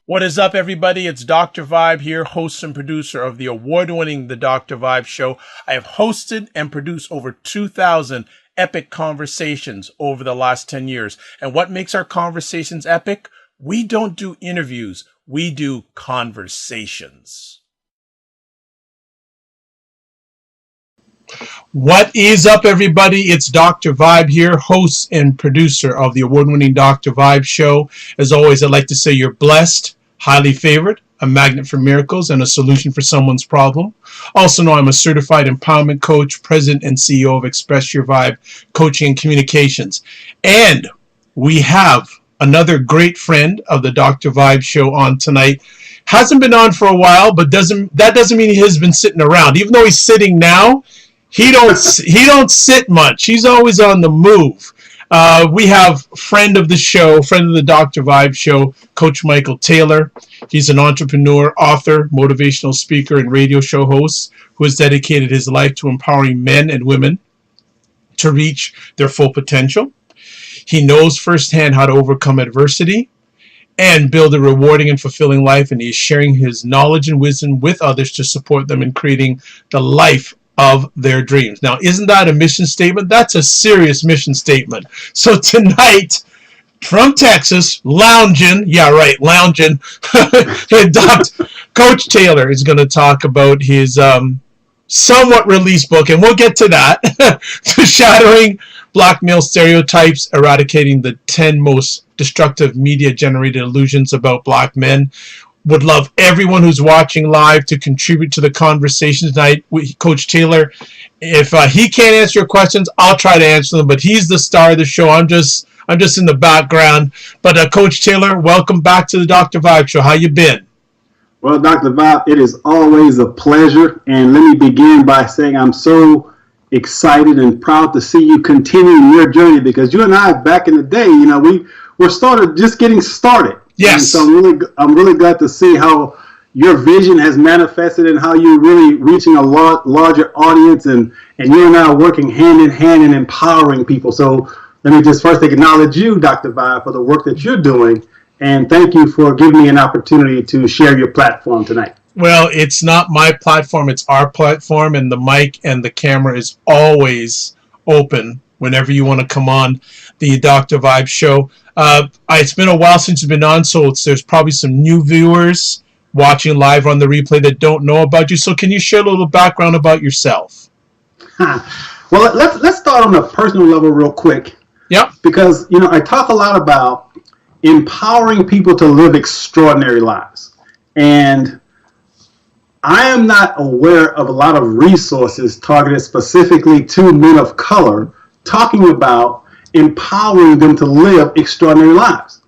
What is up, everybody? It's Dr. Vibe here, host and producer of the award-winning The Dr. Vibe Show. I have hosted and produced over 2,000 epic conversations over the last 10 years. And what makes our conversations epic? We don't do interviews. We do conversations. What is up, everybody? It's Dr. Vibe here, host and producer of the award-winning Dr. Vibe Show. As always, I'd like to say you're blessed, highly favored, a magnet for miracles, and a solution for someone's problem. Also know I'm a certified empowerment coach, president and CEO of Express Your Vibe Coaching and Communications. And we have another great friend of the Dr. Vibe Show on tonight. Hasn't been on for a while, but that doesn't mean he has been sitting around. Even though he's sitting now, he don't sit much. He's always on the move. We have friend of the show, friend of the Dr. Vibe Show, Coach Michael Taylor. He's an entrepreneur, author, motivational speaker, and radio show host who has dedicated his life to empowering men and women to reach their full potential. He knows firsthand how to overcome adversity and build a rewarding and fulfilling life, and he is sharing his knowledge and wisdom with others to support them in creating the life of their dreams. Now, isn't that a mission statement? That's a serious mission statement. So tonight, from Texas, lounging, Coach Taylor is going to talk about his somewhat released book, and we'll get to that, Shattering Black Male Stereotypes, Eradicating the 10 Most Destructive Media-Generated Illusions About Black Men. Would love everyone who's watching live to contribute to the conversation tonight with Coach Taylor. If he can't answer your questions, I'll try to answer them, but he's the star of the show. I'm just in the background. But Coach Taylor, welcome back to the Dr. Vibe Show. How you been? Well, Dr. Vibe, it is always a pleasure. And let me begin by saying I'm so excited and proud to see you continue your journey, because you and I, back in the day, we were just getting started. Yes. And so I'm really glad to see how your vision has manifested and how you're really reaching a larger audience, and you and I are working hand in hand and empowering people. So let me just first acknowledge you, Dr. Vibe, for the work that you're doing, and thank you for giving me an opportunity to share your platform tonight. Well, it's not my platform, it's our platform, and the mic and the camera is always open whenever you want to come on the Dr. Vibe Show. It's been a while since you've been on, so there's probably some new viewers watching live on the replay that don't know about you. So can you share a little background about yourself? Well, let's start on a personal level real quick. Yeah. Because, I talk a lot about empowering people to live extraordinary lives. And I am not aware of a lot of resources targeted specifically to men of color talking about empowering them to live extraordinary lives.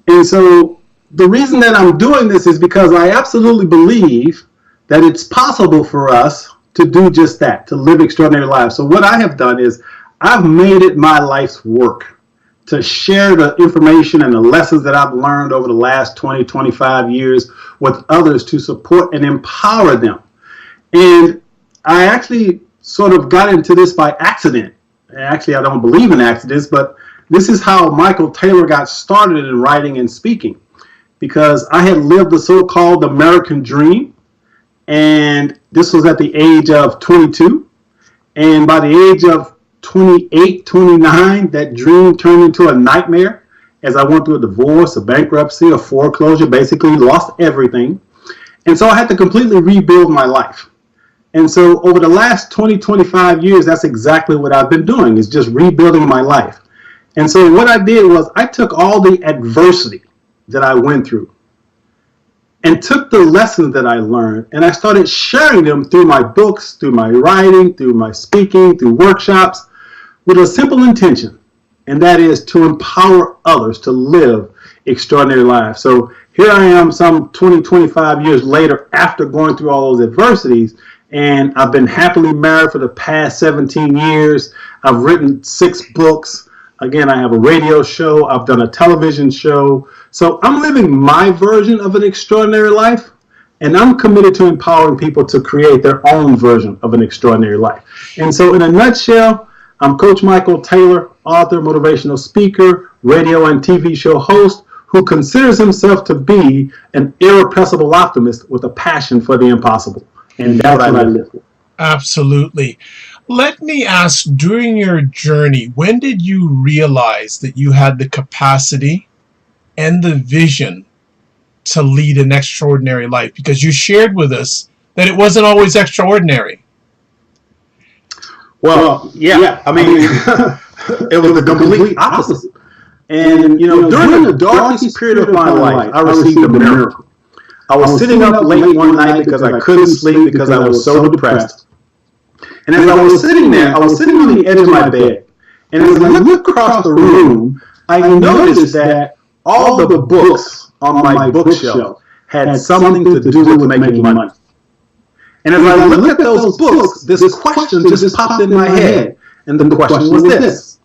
And so the reason that I'm doing this is because I absolutely believe that it's possible for us to do just that, to live extraordinary lives. So what I have done is I've made it my life's work to share the information and the lessons that I've learned over the last 20, 25 years with others to support and empower them. And I actually sort of got into this by accident. Actually, I don't believe in accidents, but this is how Michael Taylor got started in writing and speaking, because I had lived the so-called American dream, and this was at the age of 22. And by the age of 28, 29, that dream turned into a nightmare as I went through a divorce, a bankruptcy, a foreclosure, basically lost everything. And so I had to completely rebuild my life. And so over the last 20, 25 years, that's exactly what I've been doing, is just rebuilding my life. And so what I did was I took all the adversity that I went through and took the lessons that I learned, and I started sharing them through my books, through my writing, through my speaking, through workshops, with a simple intention, and that is to empower others to live extraordinary lives. So here I am some 20, 25 years later after going through all those adversities, and I've been happily married for the past 17 years. I've written 6 books. Again, I have a radio show. I've done a television show. So I'm living my version of an extraordinary life, and I'm committed to empowering people to create their own version of an extraordinary life. And so in a nutshell, I'm Coach Michael Taylor, author, motivational speaker, radio and TV show host, who considers himself to be an irrepressible optimist with a passion for the impossible. And that's what I live for. Absolutely. Let me ask, during your journey, when did you realize that you had the capacity and the vision to lead an extraordinary life? Because you shared with us that it wasn't always extraordinary. Well, yeah. I mean, it was the complete opposite. And, during the darkest period of my life, I received a miracle. I was sitting up late one night because I couldn't sleep because I was so depressed. And as I was sitting there, I was sitting on the edge of my bed. And as I looked across the room, I noticed that all the books on my bookshelf had something to do with making money. And as I looked at those books, this question just popped in my head. And the question was this: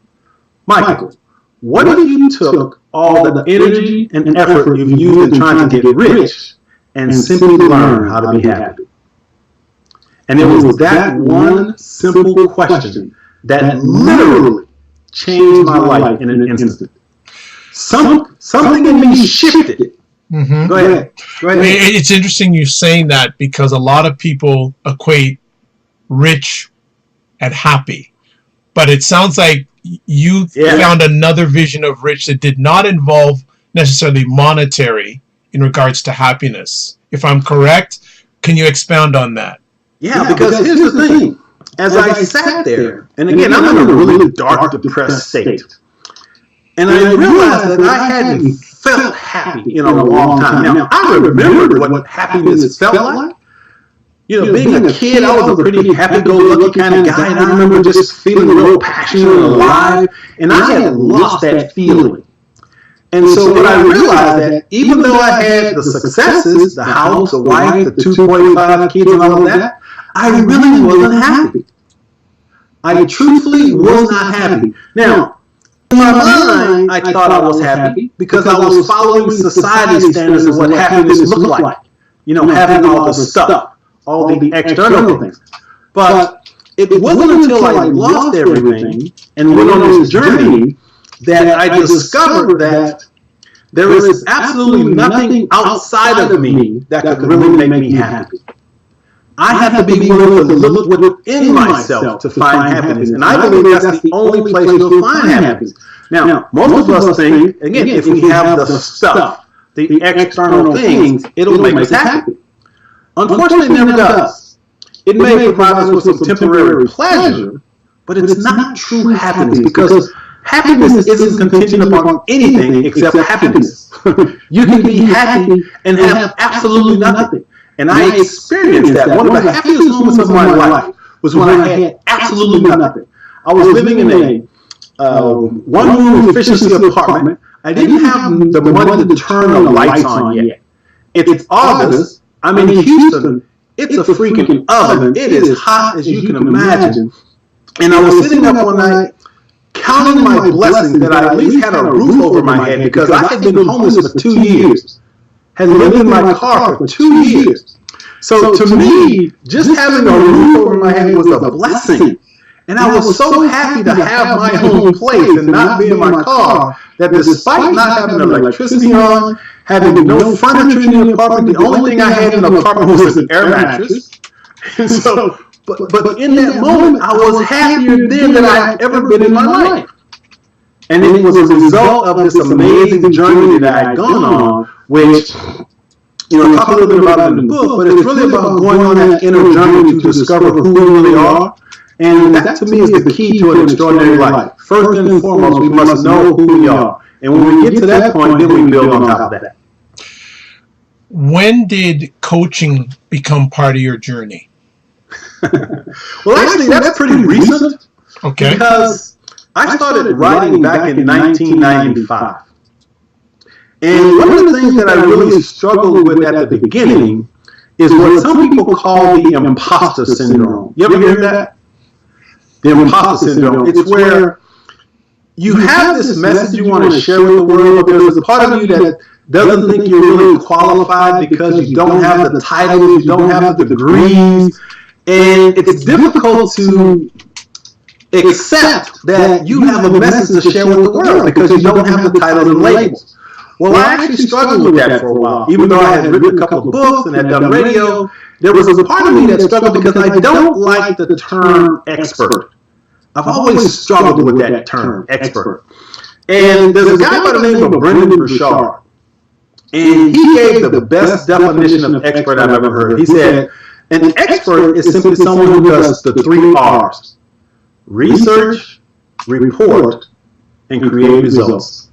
Michael, what if you took all the energy and effort you've used in trying to get rich and simply learn how to be happy? And it was that one simple question that literally changed my life in an instant. Something in me shifted. Mm-hmm. Go ahead. It's interesting you saying that, because a lot of people equate rich and happy. But it sounds like you found another vision of rich that did not involve necessarily monetary in regards to happiness. If I'm correct, can you expound on that? Yeah, because here's the thing. As I sat there, and again, I'm in a really dark, depressed state. And I realized that I hadn't felt happy in a long time. Now, I remembered what happiness felt like. Being a kid, I was a pretty happy-go-lucky kind of guy, and I remember just feeling real passionate and alive, and I had lost that feeling. And so what I realized that even though I had the successes, the house, the wife, the 2.5 kids and all of that, I really wasn't happy. I truthfully was not happy. Now, in my mind, I thought I was happy because I was following society's standards of what happiness looked like. Having all the stuff, all the external things. But it wasn't until I lost everything and went on this journey that I discovered that there is absolutely nothing outside of me that could really make me happy. I have to be willing to look within myself to find happiness. And I believe that's the only place you'll find happiness. Now, most of us think, again, if we have the stuff, the external things, it'll make us happy. Unfortunately, it never does. It may provide us with some temporary pleasure, but it's not true happiness, because happiness isn't contingent upon anything except happiness. You can be happy and have absolutely nothing. And I experienced that. One of the happiest moments of my life was when I had absolutely nothing. I was living in a one-room efficiency apartment. I didn't have the money to turn the lights on yet. It's August. I'm in Houston. It's a freaking oven. It is hot as you can imagine. And I was sitting up one night counting my blessings that I at least had a roof over my head, because I had been homeless for 2 years. Had lived in my car for 2 years. So to me, just having a roof over my head was a blessing. And I was so happy to have my own place and not be in my car, that despite not having electricity on, having no furniture in the apartment, the only thing I had in the apartment was an air mattress. And so, but in that moment, I was happier then than I had ever been in my life. And it was a result of this amazing journey that I had gone on, which, I talk a little bit about it in the book, but it's really about going on that inner journey to discover who we really are. And that, to me, is the key to an extraordinary life. First and foremost, we must know who we are. And when we get to that point, then we build on top of that. When did coaching become part of your journey? Well, actually, that's pretty recent. Okay. Because I started writing back in 1995. And one of the things that I really struggled with at the beginning is what some people call the imposter syndrome. You ever hear that? The imposter syndrome. It's where you have this message you want to share with the world, but there's a part of you that doesn't think you're really qualified because you don't have the titles, you don't have the degrees, and it's difficult to accept that you have a message to share with the world because you don't have the titles and labels. Well, I actually struggled with that for a while. Even though I had written a couple of books and had done radio, there was a part of me that struggled because I don't like the term expert. I've always struggled with that term, expert. And there's a guy by the name of Brendan Burchard. And he gave the best definition of expert I've ever heard. He said, an expert is simply someone who does the 3 R's. Research, report, and create results.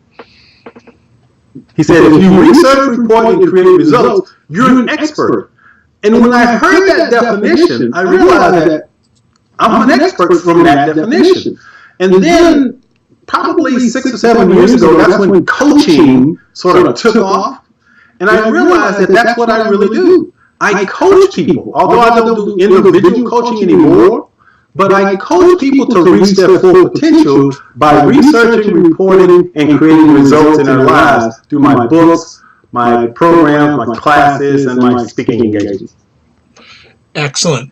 He said, if you research, report, and create results, you're an expert. And when I heard that definition, I realized that I'm an expert from that definition. And then, probably 6 or 7 years ago, that's when coaching sort of took off. And I realized that that's what I really do. I coach people, although I don't do individual coaching anymore. But I coach people to reach their full potential by researching, reporting, and creating results in their lives through my books, my programs, my classes, and my speaking engagements. Excellent.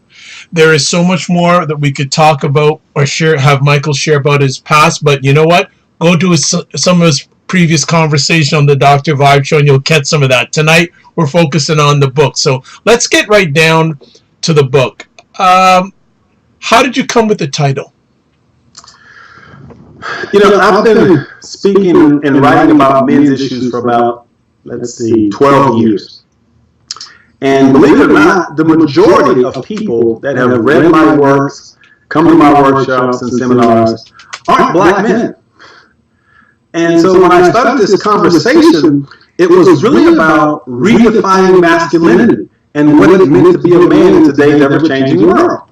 There is so much more that we could talk about or have Michael share about his past, but you know what? Go to some of his previous conversation on the Dr. Vibe show and you'll catch some of that. Tonight, we're focusing on the book. So let's get right down to the book. How did you come with the title? You know, I've been speaking and writing about men's issues for about, 12 years. And believe it or not, the majority of people that have read my works, come to my workshops and seminars, aren't black men. And so when I started this conversation, it was really about redefining masculinity and what it meant to be a man in today's ever-changing world.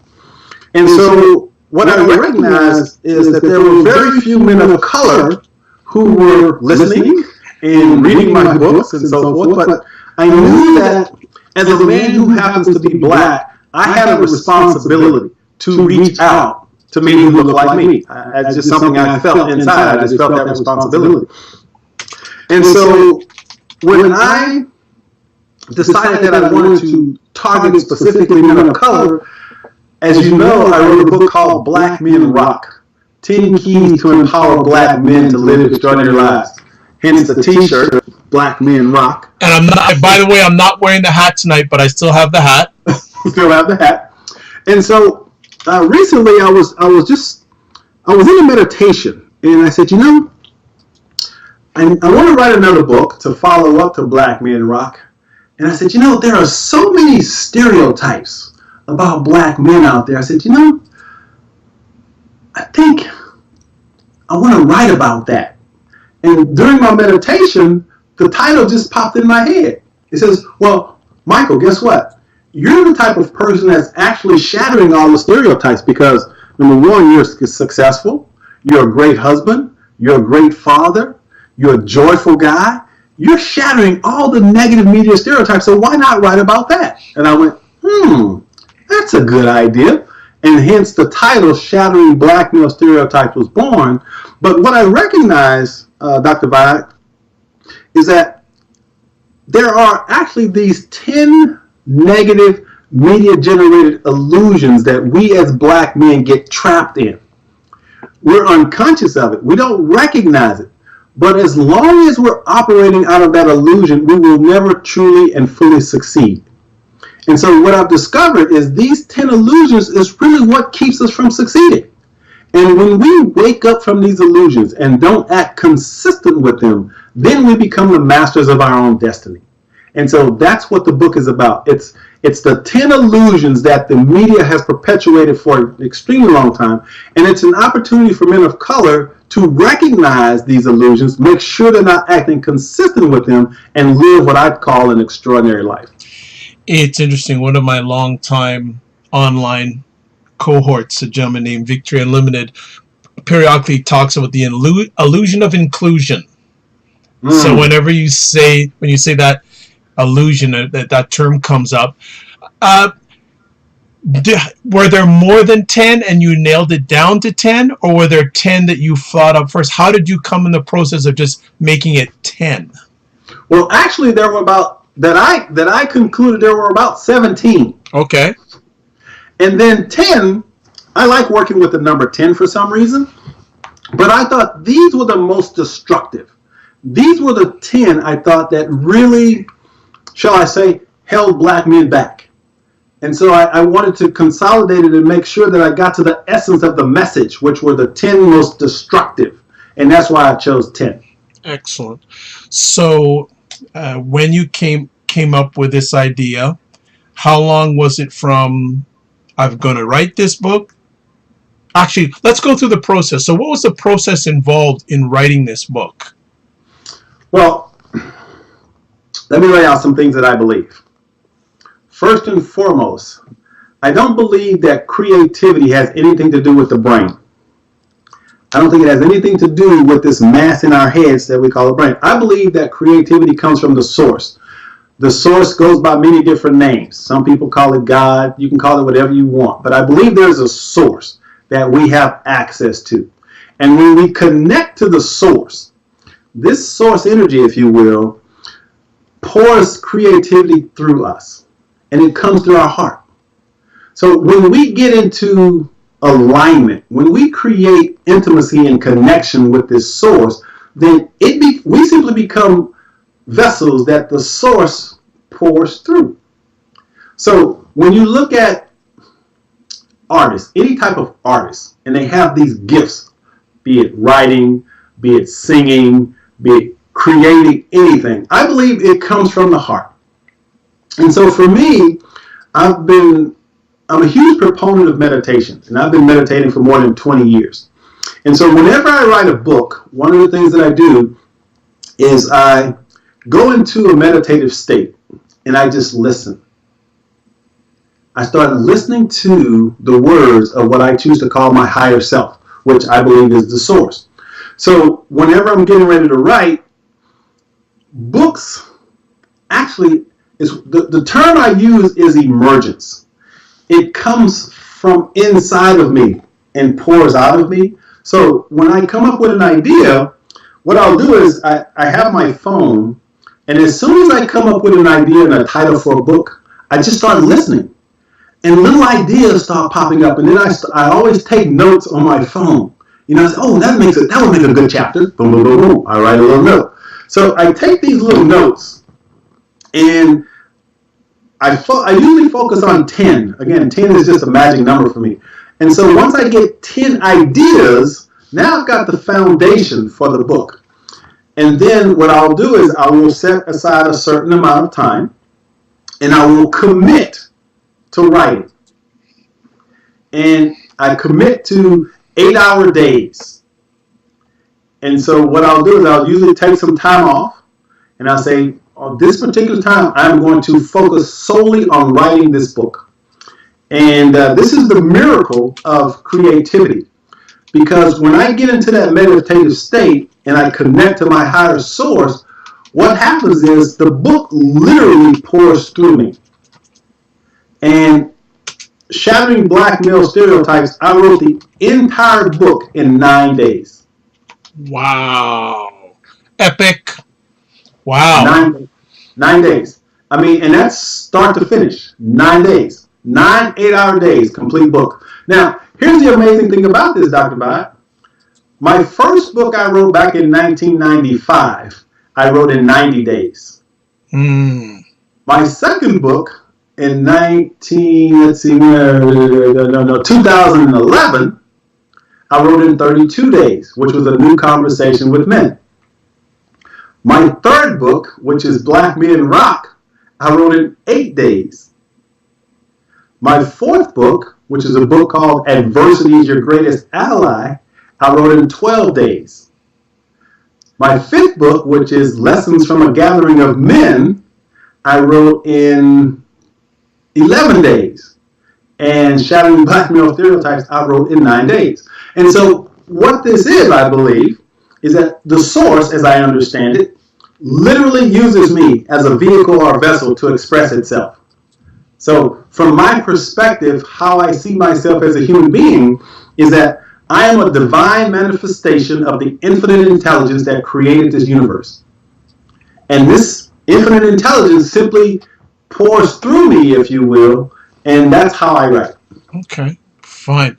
And so what I recognized is that there were very few men of color who were listening and reading my books and so forth, but I knew that as a man who happens to be black, I had a responsibility to reach out to men who look like me. It's just something I felt inside. I just felt that responsibility. And so when I decided that I wanted to target specifically men of color, as you know, I wrote a book called Black Men Rock, 10 Keys to Empower Black Men to Live Extraordinary Lives. Hence the t-shirt, Black Men Rock. And I'm not, by the way, I'm not wearing the hat tonight, but I still have the hat. Still have the hat. And so recently I was in a meditation and I said, you know, I want to write another book to follow up to Black Men Rock. And I said, you know, there are so many stereotypes about black men out there. I said, you know, I think I want to write about that. And during my meditation, the title just popped in my head. It says, well, Michael, guess what? You're the type of person that's actually shattering all the stereotypes because, number one, you're successful, you're a great husband, you're a great father, you're a joyful guy. You're shattering all the negative media stereotypes, so why not write about that? And I went, that's a good idea. And hence the title, Shattering Black Male Stereotypes, was born. But what I recognize, Dr. Vibe, is that there are actually these 10 negative media-generated illusions that we as black men get trapped in. We're unconscious of it. We don't recognize it. But as long as we're operating out of that illusion, we will never truly and fully succeed. And so what I've discovered is these 10 illusions is really what keeps us from succeeding. And when we wake up from these illusions and don't act consistent with them, then we become the masters of our own destiny. And so that's what the book is about. It's the 10 illusions that the media has perpetuated for an extremely long time. And it's an opportunity for men of color to recognize these illusions, make sure they're not acting consistent with them, and live what I call an extraordinary life. It's interesting. One of my longtime online cohorts, a gentleman named Victory Unlimited, periodically talks about the illusion of inclusion. So whenever you say, that illusion, that term comes up, were there more than 10 and you nailed it down to 10, or were there 10 that you thought up first? How did you come in the process of just making it 10? Well, actually, there were about that I concluded there were about 17. Okay. And then 10, I like working with the number 10 for some reason, but I thought these were the most destructive. these were the 10 I thought that really, shall I say, held black men back. And so I wanted to consolidate it and make sure that I got to the essence of the message, which were the 10 most destructive. And that's why I chose 10. Excellent. So when you came up with this idea, how long was it from I'm going to write this book? Actually, let's go through the process. So what was the process involved in writing this book? Well, let me lay out some things that I believe. First and foremost, I don't believe that creativity has anything to do with the brain. I don't think it has anything to do with this mass in our heads that we call the brain. I believe that creativity comes from the source. The source goes by many different names. Some people call it God. You can call it whatever you want. But I believe there's a source that we have access to. And when we connect to the source, this source energy, if you will, pours creativity through us. And it comes through our heart. So when we get into alignment, when we create intimacy and connection with this source, then we simply become vessels that the source pours through. So when you look at artists, any type of artist, and they have these gifts, be it writing, be it singing, be it creating anything, I believe it comes from the heart. And so for me, I'm a huge proponent of meditation, and I've been meditating for more than 20 years. And so whenever I write a book, one of the things that I do is I go into a meditative state and I just listen. I start listening to the words of what I choose to call my higher self, which I believe is the source. So whenever I'm getting ready to write, books actually is the term I use is emergence. It comes from inside of me and pours out of me. So when I come up with an idea, what I'll do is I have my phone, and as soon as I come up with an idea and a title for a book, I just start listening. And little ideas start popping up, and then I always take notes on my phone. You know, I say, oh, that would make a good chapter. Boom, boom, boom, boom. I write a little note. So I take these little notes, and I usually focus on 10. Again, 10 is just a magic number for me. And so once I get 10 ideas, now I've got the foundation for the book. And then what I'll do is I will set aside a certain amount of time, and I will commit to writing. And I commit to 8-hour days. And so what I'll do is I'll usually take some time off, and I'll say, on this particular time, I'm going to focus solely on writing this book. And this is the miracle of creativity. Because when I get into that meditative state and I connect to my higher source, what happens is the book literally pours through me. And Shattering Black Male Stereotypes, I wrote the entire book in 9 days. Wow. Epic. Wow. 9 days. I mean, and that's start to finish. 9 days. 9 8-hour days, complete book. Now, here's the amazing thing about this, Dr. Vibe. My first book I wrote back in 1995, I wrote in 90 days. My second book in 2011, I wrote in 32 days, which was A New Conversation with Men. My third book, which is Black Men Rock, I wrote in 8 days. My fourth book, which is a book called Adversity is Your Greatest Ally, I wrote in 12 days. My fifth book, which is Lessons from a Gathering of Men, I wrote in 11 days. And Shattering Black Male Stereotypes, I wrote in 9 days. And so what this is, I believe, is that the source, as I understand it, literally uses me as a vehicle or vessel to express itself. So from my perspective, how I see myself as a human being is that I am a divine manifestation of the infinite intelligence that created this universe. And this infinite intelligence simply pours through me, if you will, and that's how I write. Okay, fine.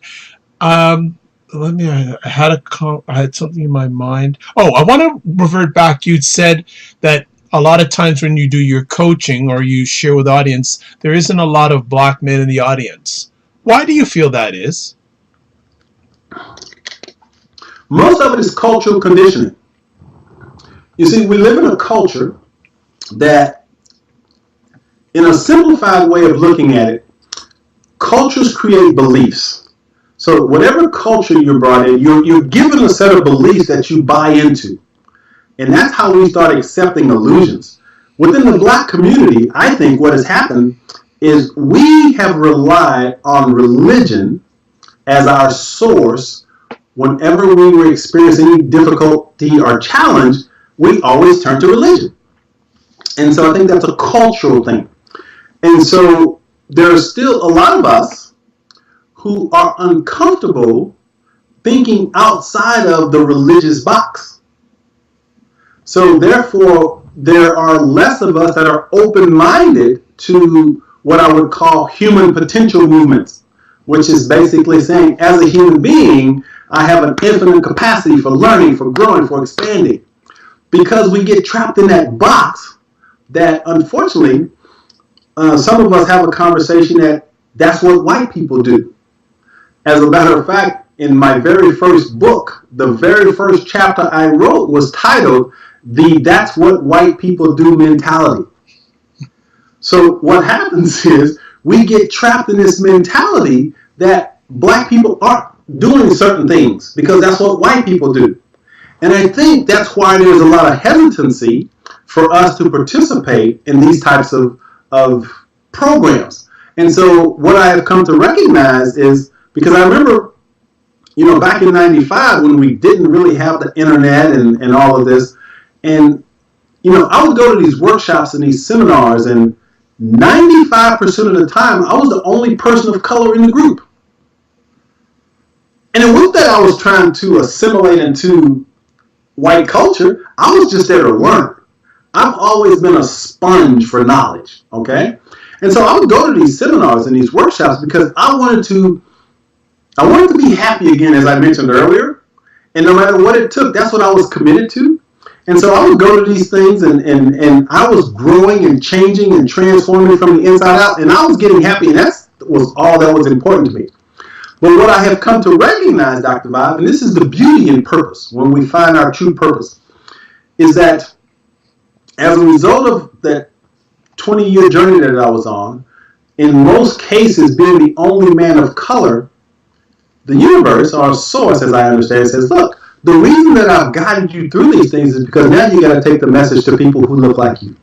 I had something in my mind. Oh, I want to revert back. You said that a lot of times when you do your coaching or you share with the audience, there isn't a lot of black men in the audience. Why do you feel that is? Most of it is cultural conditioning. You see, we live in a culture that, in a simplified way of looking at it, cultures create beliefs. So whatever culture you're brought in, you're given a set of beliefs that you buy into. And that's how we start accepting illusions. Within the black community, I think what has happened is we have relied on religion as our source. Whenever we were experiencing any difficulty or challenge, we always turn to religion. And so I think that's a cultural thing. And so there are still a lot of us who are uncomfortable thinking outside of the religious box. So therefore, there are less of us that are open-minded to what I would call human potential movements, which is basically saying, as a human being, I have an infinite capacity for learning, for growing, for expanding. Because we get trapped in that box that, unfortunately, some of us have a conversation that's what white people do. As a matter of fact, in my very first book, the very first chapter I wrote was titled the "That's What White People Do" mentality. So what happens is we get trapped in this mentality that black people aren't doing certain things because that's what white people do. And I think that's why there's a lot of hesitancy for us to participate in these types of programs. And so what I have come to recognize is, because I remember, back in 95 when we didn't really have the internet and all of this, and, I would go to these workshops and these seminars, and 95% of the time, I was the only person of color in the group. And it wasn't that I was trying to assimilate into white culture. I was just there to learn. I've always been a sponge for knowledge, okay? And so I would go to these seminars and these workshops because I wanted to be happy again, as I mentioned earlier. And no matter what it took, that's what I was committed to. And so I would go to these things and I was growing and changing and transforming from the inside out. And I was getting happy, and that was all that was important to me. But what I have come to recognize, Dr. Vibe, and this is the beauty in purpose, when we find our true purpose, is that as a result of that 20-year journey that I was on, in most cases being the only man of color, the universe, or source, as I understand, says, look, the reason that I've guided you through these things is because now you got to take the message to people who look like you.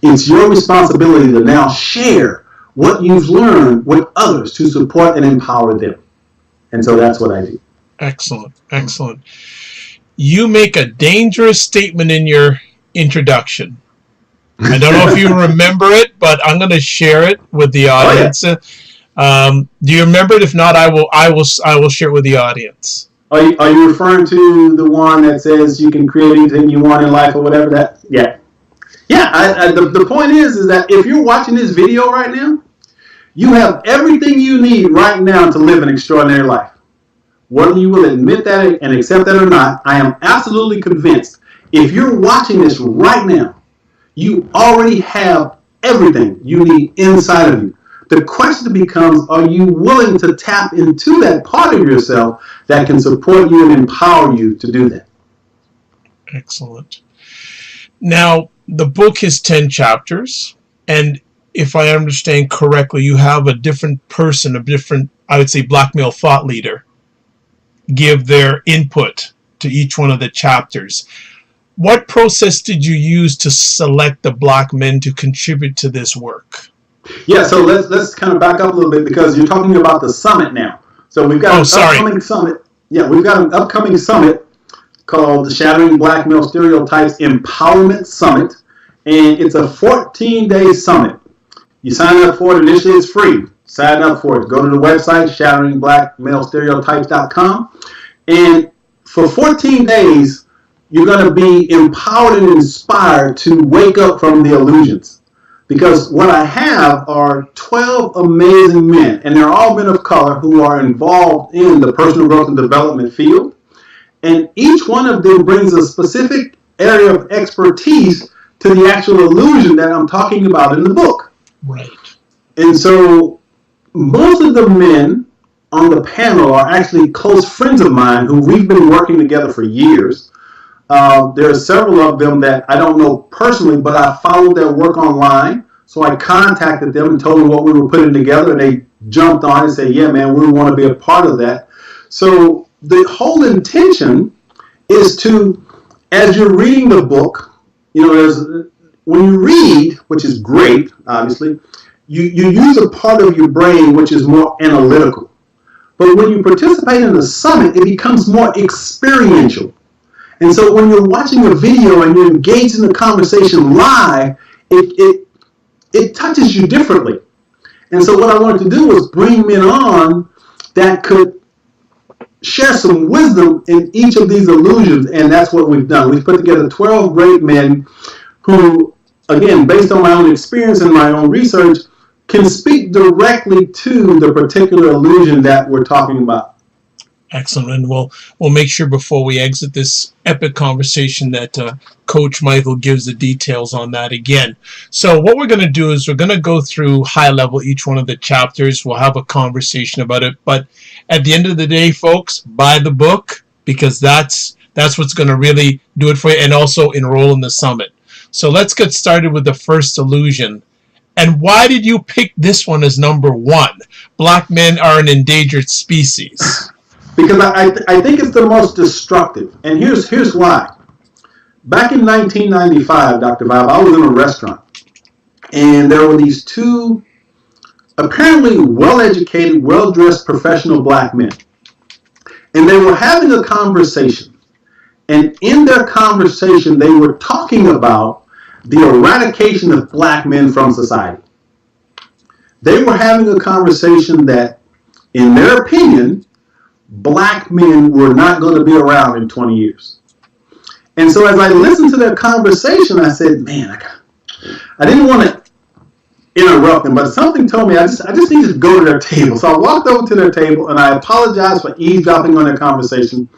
It's your responsibility to now share what you've learned with others to support and empower them. And so that's what I do. Excellent, excellent. You make a dangerous statement in your introduction. I don't know if you remember it, but I'm going to share it with the audience. Oh, yeah. Do you remember it? If not, I will share it with the audience. Are you referring to the one that says you can create anything you want in life or whatever that? Yeah. Yeah, the point is that if you're watching this video right now, you have everything you need right now to live an extraordinary life. Whether you will admit that and accept that or not, I am absolutely convinced if you're watching this right now, you already have everything you need inside of you. The question becomes, are you willing to tap into that part of yourself that can support you and empower you to do that? Excellent. Now, the book has 10 chapters, and if I understand correctly, you have a different person, I would say, black male thought leader, give their input to each one of the chapters. What process did you use to select the black men to contribute to this work? Yeah, so let's kind of back up a little bit, because you're talking about the summit now. So we've got upcoming summit. Yeah, we've got an upcoming summit called the Shattering Black Male Stereotypes Empowerment Summit, and it's a 14-day summit. You sign up for it. Initially, it's free. Sign up for it. Go to the website, ShatteringBlackMaleStereotypes.com, and for 14 days, you're going to be empowered and inspired to wake up from the illusions. Because what I have are 12 amazing men, and they're all men of color who are involved in the personal growth and development field. And each one of them brings a specific area of expertise to the actual illusion that I'm talking about in the book. Right. And so most of the men on the panel are actually close friends of mine who we've been working together for years. There are several of them that I don't know personally, but I followed their work online. So I contacted them and told them what we were putting together, and they jumped on and said, yeah, man, we want to be a part of that. So the whole intention is to, as you're reading the book, when you read, which is great, obviously, you use a part of your brain which is more analytical. But when you participate in the summit, it becomes more experiential. And so when you're watching a video and you're engaged in the conversation live, it touches you differently. And so what I wanted to do was bring men on that could share some wisdom in each of these illusions, and that's what we've done. We've put together 12 great men who, again, based on my own experience and my own research, can speak directly to the particular illusion that we're talking about. Excellent. And we'll make sure before we exit this epic conversation that Coach Michael gives the details on that again. So what we're going to do is we're going to go through high level each one of the chapters. We'll have a conversation about it. But at the end of the day, folks, buy the book, because that's what's going to really do it for you, and also enroll in the summit. So let's get started with the first illusion. And why did you pick this one as number 1? Black men are an endangered species. Because I think it's the most destructive. And here's why. Back in 1995, Dr. Vibe, I was in a restaurant. And there were these two apparently well-educated, well-dressed professional black men. And they were having a conversation. And in their conversation, they were talking about the eradication of black men from society. They were having a conversation that, in their opinion, black men were not going to be around in 20 years. And so as I listened to their conversation, I said, man, I didn't want to interrupt them, but something told me I just need to go to their table. So I walked over to their table and I apologized for eavesdropping on their conversation.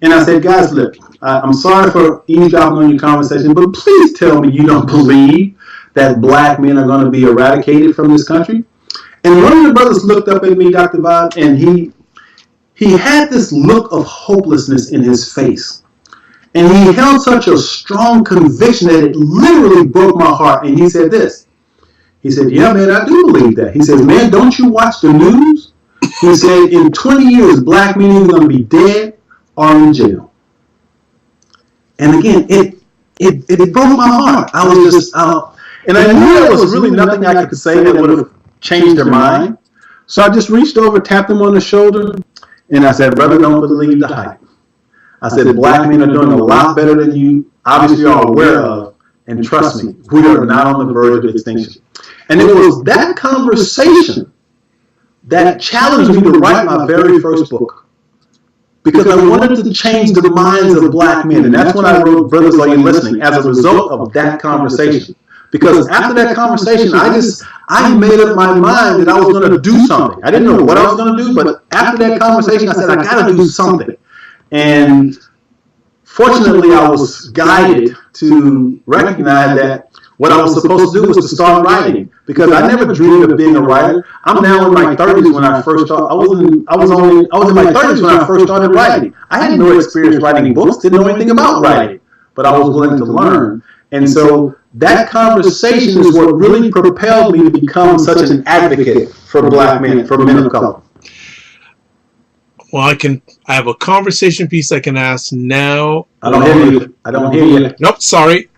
And I said, guys, look, I'm sorry for eavesdropping on your conversation, but please tell me you don't believe that black men are going to be eradicated from this country. And one of the brothers looked up at me, Dr. Bob, and he had this look of hopelessness in his face. And he held such a strong conviction that it literally broke my heart. And he said this. He said, yeah, man, I do believe that. He says, man, don't you watch the news? He said, in 20 years, black men are going to be dead or in jail. And again, it broke my heart. I was just, and I knew there was really nothing I could say that would have changed their mind. So I just reached over, tapped them on the shoulder, and I said, brother, don't believe the hype. I said, black men are doing a lot better than you obviously are aware of, and trust me, we are not on the verge of extinction. And it was that conversation that challenged me to write my very first book, because I wanted to change the minds of black men. And that's when I wrote Brothers Are You Listening, as a result of that conversation. Because after that conversation, I made up my mind that I was going to do something. I didn't know what I was going to do, but after that conversation, I said, I got to do something. And fortunately, I was guided to recognize that what I was supposed to do was to start writing, because I never dreamed of being a writer. I'm now in my 30s when I first started. I was in my 30s when I first started writing. I had no experience writing books, didn't know anything about writing, but I was willing to learn. And so that conversation is what really propelled me to become such an advocate for black men, for men of color. Well, I have a conversation piece I can ask now. I don't hear you. Nope, sorry.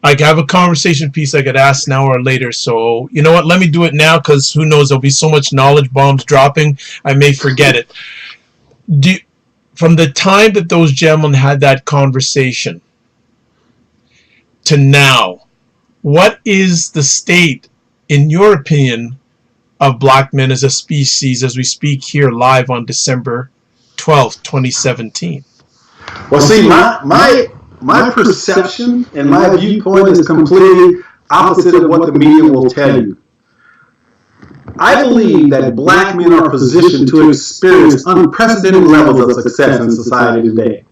I have a conversation piece I could ask now or later. So, you know what? Let me do it now, because who knows? There'll be so much knowledge bombs dropping, I may forget it. From the time that those gentlemen had that conversation to now, what is the state, in your opinion, of black men as a species as we speak here live on December 12th, 2017? Well, see, my perception and my viewpoint is completely opposite of what the media will tell you. I believe that black men are positioned to experience unprecedented levels of success in society today.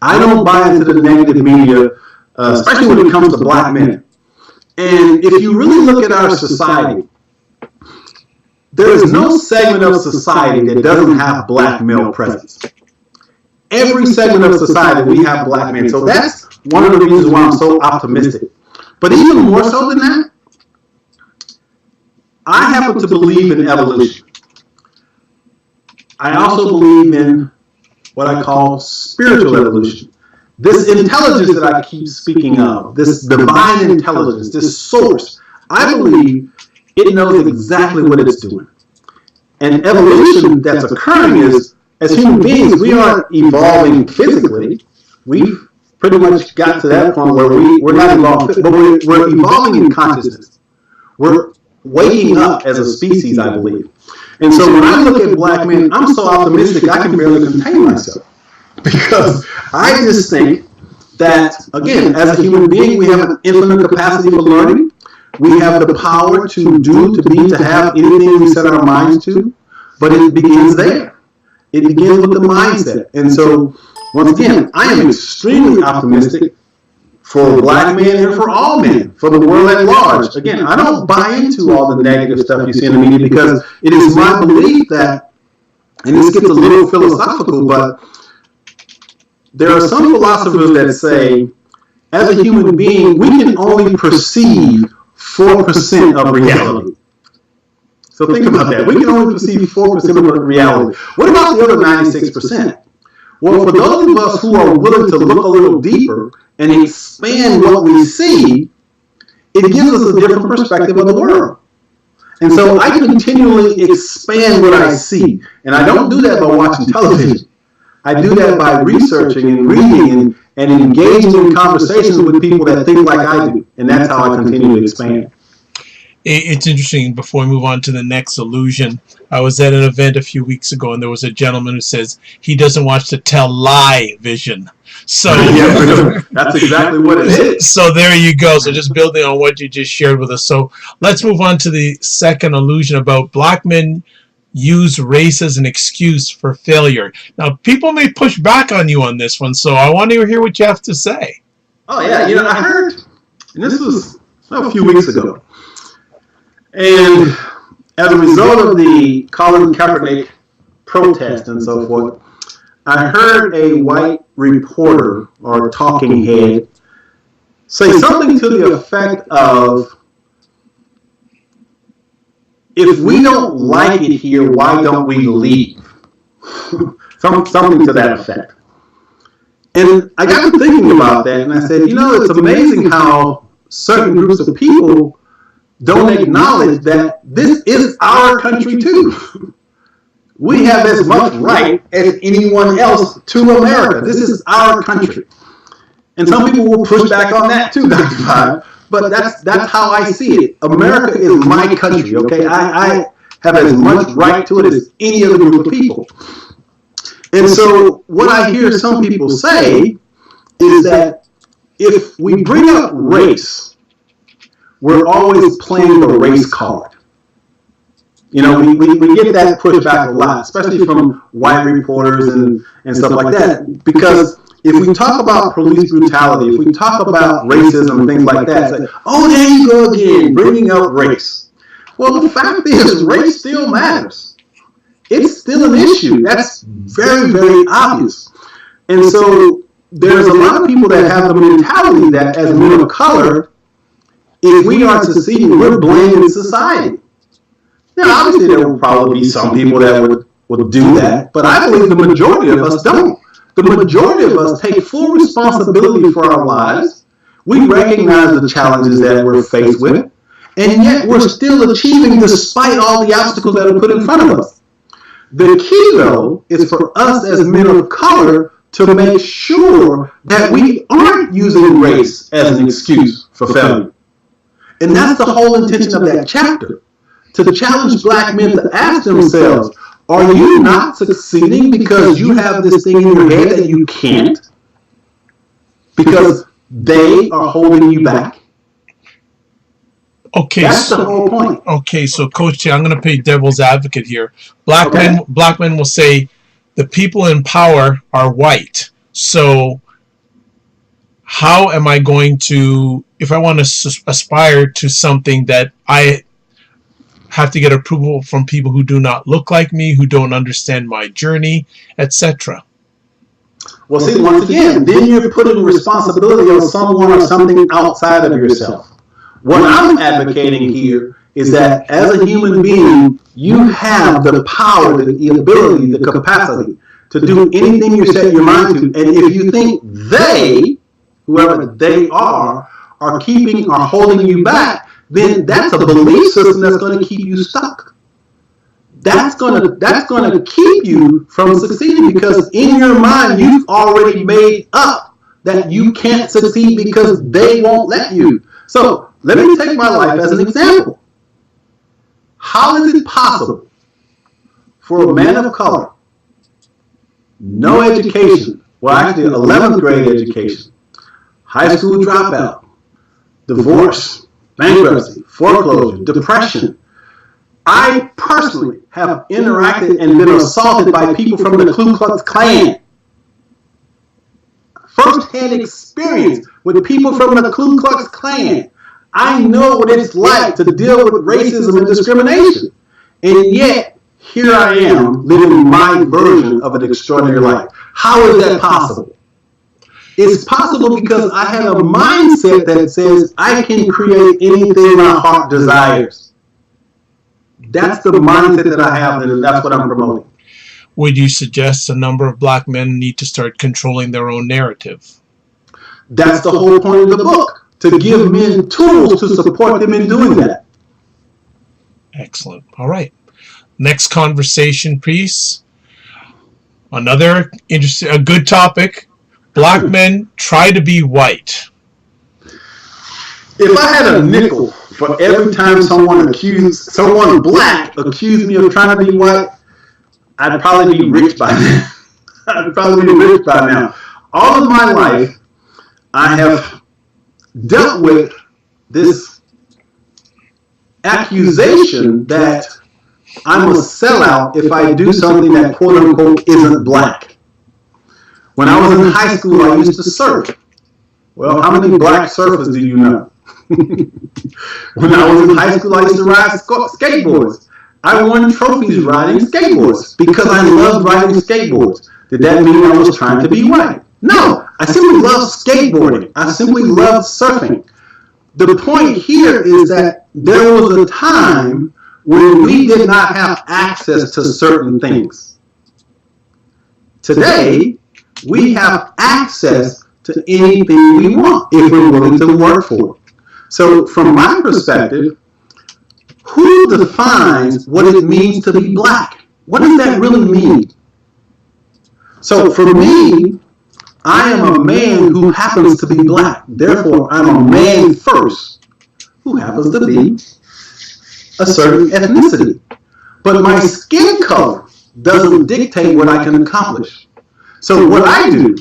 I don't buy into the negative media, especially when it comes to black men. And if you really look at our society, there is no segment of society that doesn't have black male presence. Every segment of society, we have black men. So that's one of the reasons why I'm so optimistic. But even more so than that, I happen to believe in evolution. I also believe in what I call spiritual evolution. This intelligence that I keep speaking of, this divine intelligence, this source, I believe it knows exactly what it's doing. And evolution that's occurring is, as human beings, we aren't evolving physically. We've pretty much got to that point where we're not evolving, but we're evolving in consciousness. We're waking up as a species, I believe. And so when I look at black men, I'm so optimistic I can barely contain myself. Because I just think that, again, as a human being, we have an infinite capacity for learning. We have the power to do, to be, to have anything we set our minds to. But it begins there. It begins with the mindset. And so, once again, I am extremely optimistic for black men and for all men, for the world at large. Again, I don't buy into all the negative stuff you see in the media because it is my belief that, and this gets a little philosophical, but there are some philosophers that say, as a human being, we can only perceive 4% of reality. So think about that. We can only perceive 4% of reality. What about the other 96%? Well, for those of us who are willing to look a little deeper and expand what we see, it gives us a different perspective of the world. And so I continually expand what I see. And I don't do that by watching television. I do that by researching and reading and engaging in conversations with people that think like I do. And that's how I continue to expand. It's interesting. Before we move on to the next illusion, I was at an event a few weeks ago, and there was a gentleman who says he doesn't watch the television. So yeah, that's exactly what it is. So there you go. So just building on what you just shared with us. So let's move on to the second illusion about black men use race as an excuse for failure. Now, people may push back on you on this one, so I want to hear what you have to say. Oh yeah, I heard, and this was a few weeks ago. And as a result of the Colin Kaepernick protest and so forth, I heard a white reporter or talking head say something to the effect of, if we don't like it here, why don't we leave? Something to that effect. And I got to thinking about that, and I said, it's amazing how certain groups of people don't acknowledge that this is our country too. We have as much right as anyone else to America. This is our country. And some people will push back on that too, Dr. Vibe. But that's how I see it. America is my country, okay? I have as much right to it as any other group of people. And so what I hear some people say is that if we bring up race, we're always playing the race card. We get that pushback a lot, especially from white reporters and stuff like that. Because if we talk about police brutality, if we talk about racism and things like that, it's like, oh, there you go again, bringing up race. Well, the fact is, race still matters. It's still an issue. That's very, very obvious. And so there's a lot of people that have the mentality that as men of color, if we are succeeding, we're blaming society. Now, obviously, there will probably be some people that would do that, but I believe the majority of us don't. The majority of us take full responsibility for our lives. We recognize the challenges that we're faced with, and yet we're still achieving despite all the obstacles that are put in front of us. The key, though, is for us as men of color to make sure that we aren't using race as an excuse for failure. And that's the whole intention of that chapter, to challenge black men to ask themselves, are you not succeeding because you have this thing in your head that you can't? Because they are holding you back? Okay, That's the whole point. Okay, so Coach T, I'm going to play devil's advocate here. Black men will say the people in power are white. So how am I going to, if I want to aspire to something that I have to get approval from people who do not look like me, who don't understand my journey, etc.? Well, see, once again, then you're putting responsibility on someone or something outside of yourself. What I'm advocating here is that as a human being, you have the power, the ability, the capacity to do anything you set your mind to. And if you think they, whoever they are keeping or holding you back, then that's a belief system that's going to keep you stuck. That's going to keep you from succeeding, because in your mind you've already made up that you can't succeed because they won't let you. So let me take my life as an example. How is it possible for a man of color, no education, well actually 11th grade education, high school dropout, divorce, bankruptcy, foreclosure, depression? I personally have interacted and been assaulted by people from the Ku Klux Klan. First-hand experience with people from the Ku Klux Klan. I know what it's like to deal with racism and discrimination. And yet, here I am living my version of an extraordinary life. How is that possible? It's possible because I have a mindset that says I can create anything my heart desires. That's the mindset that I have, and that's what I'm promoting. Would you suggest a number of black men need to start controlling their own narrative? That's the whole point of the book, to give men tools to support them in doing that. Excellent. All right. Next conversation piece. Another interesting, a good topic. Black men try to be white. If I had a nickel for every time someone black accused me of trying to be white, I'd probably be rich by now. All of my life, I have dealt with this accusation that I'm a sellout if I do something that quote unquote isn't black. When I was in high school, I used to surf. Well, how many black surfers do you know? When I was in high school, I used to ride skateboards. I won trophies riding skateboards because I loved riding skateboards. Did that mean I was trying to be white? No, I simply loved skateboarding. I simply loved surfing. The point here is that there was a time when we did not have access to certain things. Today, we have access to anything we want if we're willing to work for it. So from my perspective, who defines what it means to be black? What does that really mean? So for me, I am a man who happens to be black. Therefore, I'm a man first who happens to be a certain ethnicity. But my skin color doesn't dictate what I can accomplish. So what I do,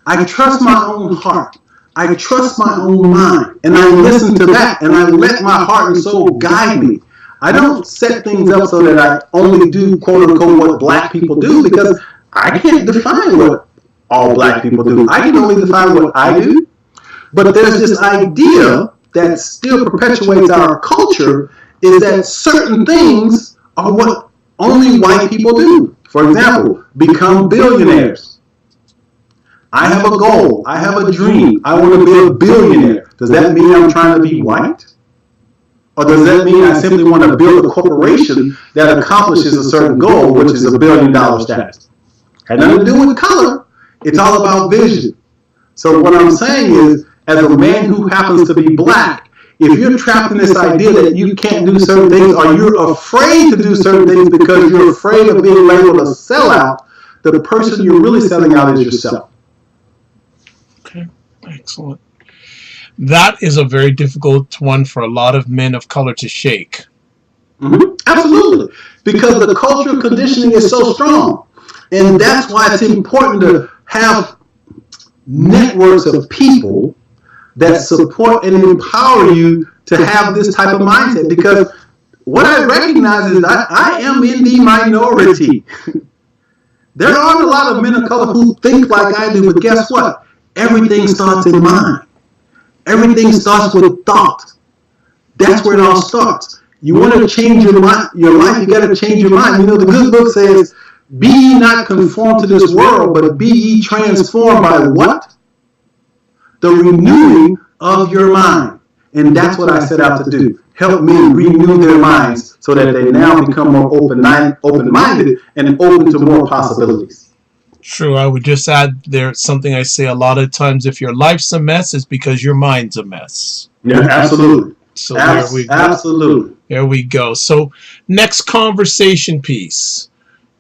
I trust my own heart. I trust my own mind, and I listen to that, and I let my heart and soul guide me. I don't set things up so that I only do, quote unquote, what black people do, because I can't define what all black people do. I can only define what I do. But there's this idea that still perpetuates our culture, is that certain things are what only white people do. For example, become billionaires. I have a goal. I have a dream. I want to be a billionaire. Does that mean I'm trying to be white? Or does that mean I simply want to build a corporation that accomplishes a certain goal, which is $1 billion status? Had nothing to do with color. It's all about vision. So what I'm saying is, as a man who happens to be black, if you're trapped in this idea that you can't do certain things, or you're afraid to do certain things because you're afraid of being labeled a sellout, the person you're really selling out is yourself. Okay, excellent. That is a very difficult one for a lot of men of color to shake. Mm-hmm. Absolutely. Because the cultural conditioning is so strong. And that's why it's important to have networks of people that support and empower you to have this type of mindset. Because what I recognize is that I am in the minority. There aren't a lot of men of color who think like I do, but guess what? Everything starts in mind. Everything starts with thought. That's where it all starts. You want to change your life, you got to change your mind. You know, the good book says, be ye not conformed to this world, but be ye transformed by what? The renewing of your mind. And that's what I set out to do. Help men renew their minds so that they now become more open-minded and open to more possibilities. True. I would just add there's something I say a lot of times. If your life's a mess, it's because your mind's a mess. Yeah, absolutely. So there we go. Absolutely. There we go. So next conversation piece.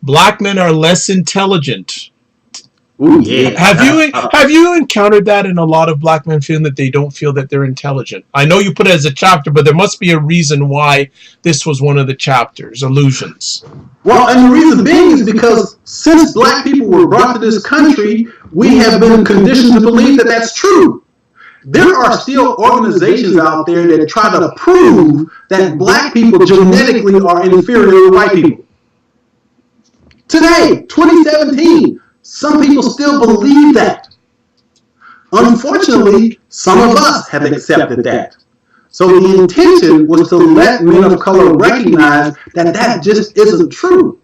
Black men are less intelligent. Ooh, yeah. Have you encountered that in a lot of black men feeling that they don't feel that they're intelligent? I know you put it as a chapter, but there must be a reason why this was one of the chapters, illusions. Well, and the reason being is because since black people were brought to this country, we have been conditioned to believe that that's true. There are still organizations out there that try to prove that black people genetically are inferior to white people. Today, 2017, some people still believe that. Unfortunately, some of us have accepted that. So the intention was to let men of color recognize that that just isn't true.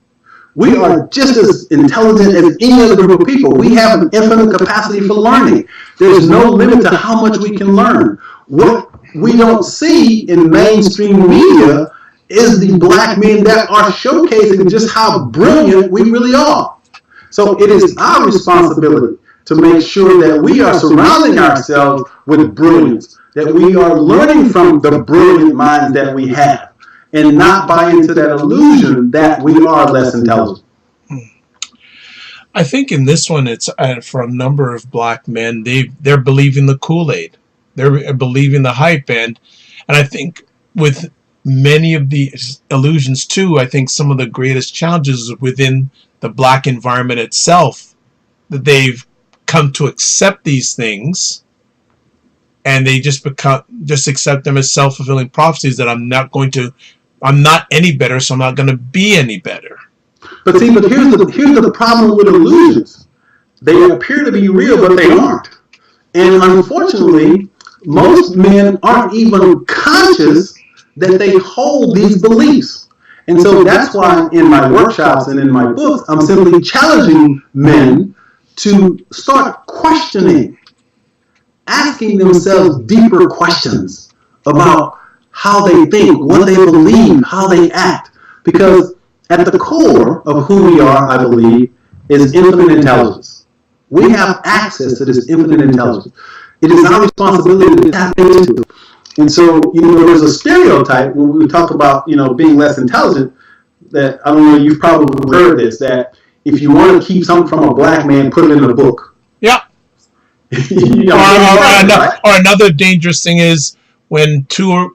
We are just as intelligent as any other group of people. We have an infinite capacity for learning. There's no limit to how much we can learn. What we don't see in mainstream media is the black men that are showcasing just how brilliant we really are. So it is our responsibility to make sure that we are surrounding ourselves with brilliance, that we are learning from the brilliant minds that we have, and not buy into that illusion that we are less intelligent. I think in this one, it's for a number of black men, they're believing the KoolAid. They're believing the hype. And I think with many of the illusions too, I think some of the greatest challenges within the black environment itself, that they've come to accept these things and they just accept them as self-fulfilling prophecies that I'm not any better, so I'm not going to be any better. But here's the problem with illusions. They appear to be real, but they aren't. And unfortunately, most men aren't even conscious that they hold these beliefs. And so that's why in my workshops and in my books, I'm simply challenging men to start questioning, asking themselves deeper questions about how they think, what they believe, how they act. Because at the core of who we are, I believe, is infinite intelligence. We have access to this infinite intelligence. It is our responsibility to tap into it. And so, there's a stereotype when we talk about, being less intelligent, that, I don't know, you've probably heard this, that if you want to keep something from a black man, put it in a book. Yeah. Or another dangerous thing is when two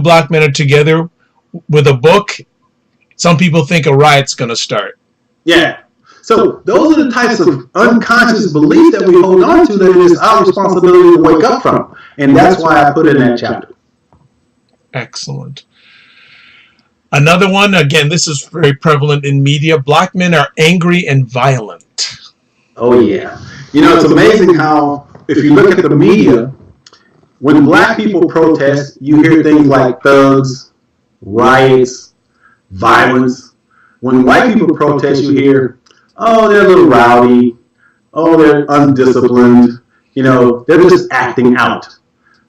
black men are together with a book, some people think a riot's going to start. Yeah. So those are the types of unconscious beliefs that we hold on to that it is our responsibility to wake up from. And that's why I put it in that chapter. Excellent. Another one, again, this is very prevalent in media. Black men are angry and violent. Oh, yeah. It's amazing how, if you look at the media, when black people protest, you hear things like thugs, riots, violence. When white people protest, you hear, oh, they're a little rowdy. Oh, they're undisciplined. They're just acting out.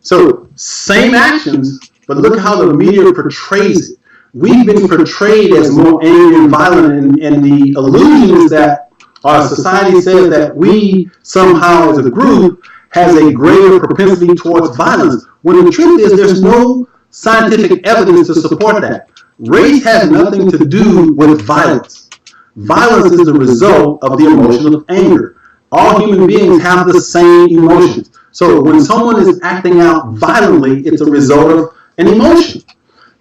So, same actions, but look how the media portrays it. We've been portrayed as more angry and violent, and the illusion is that our society says that we somehow as a group has a greater propensity towards violence, when the truth is there's no scientific evidence to support that. Race has nothing to do with violence. Violence is the result of the emotion of anger. All human beings have the same emotions. So when someone is acting out violently, it's a result of an emotion.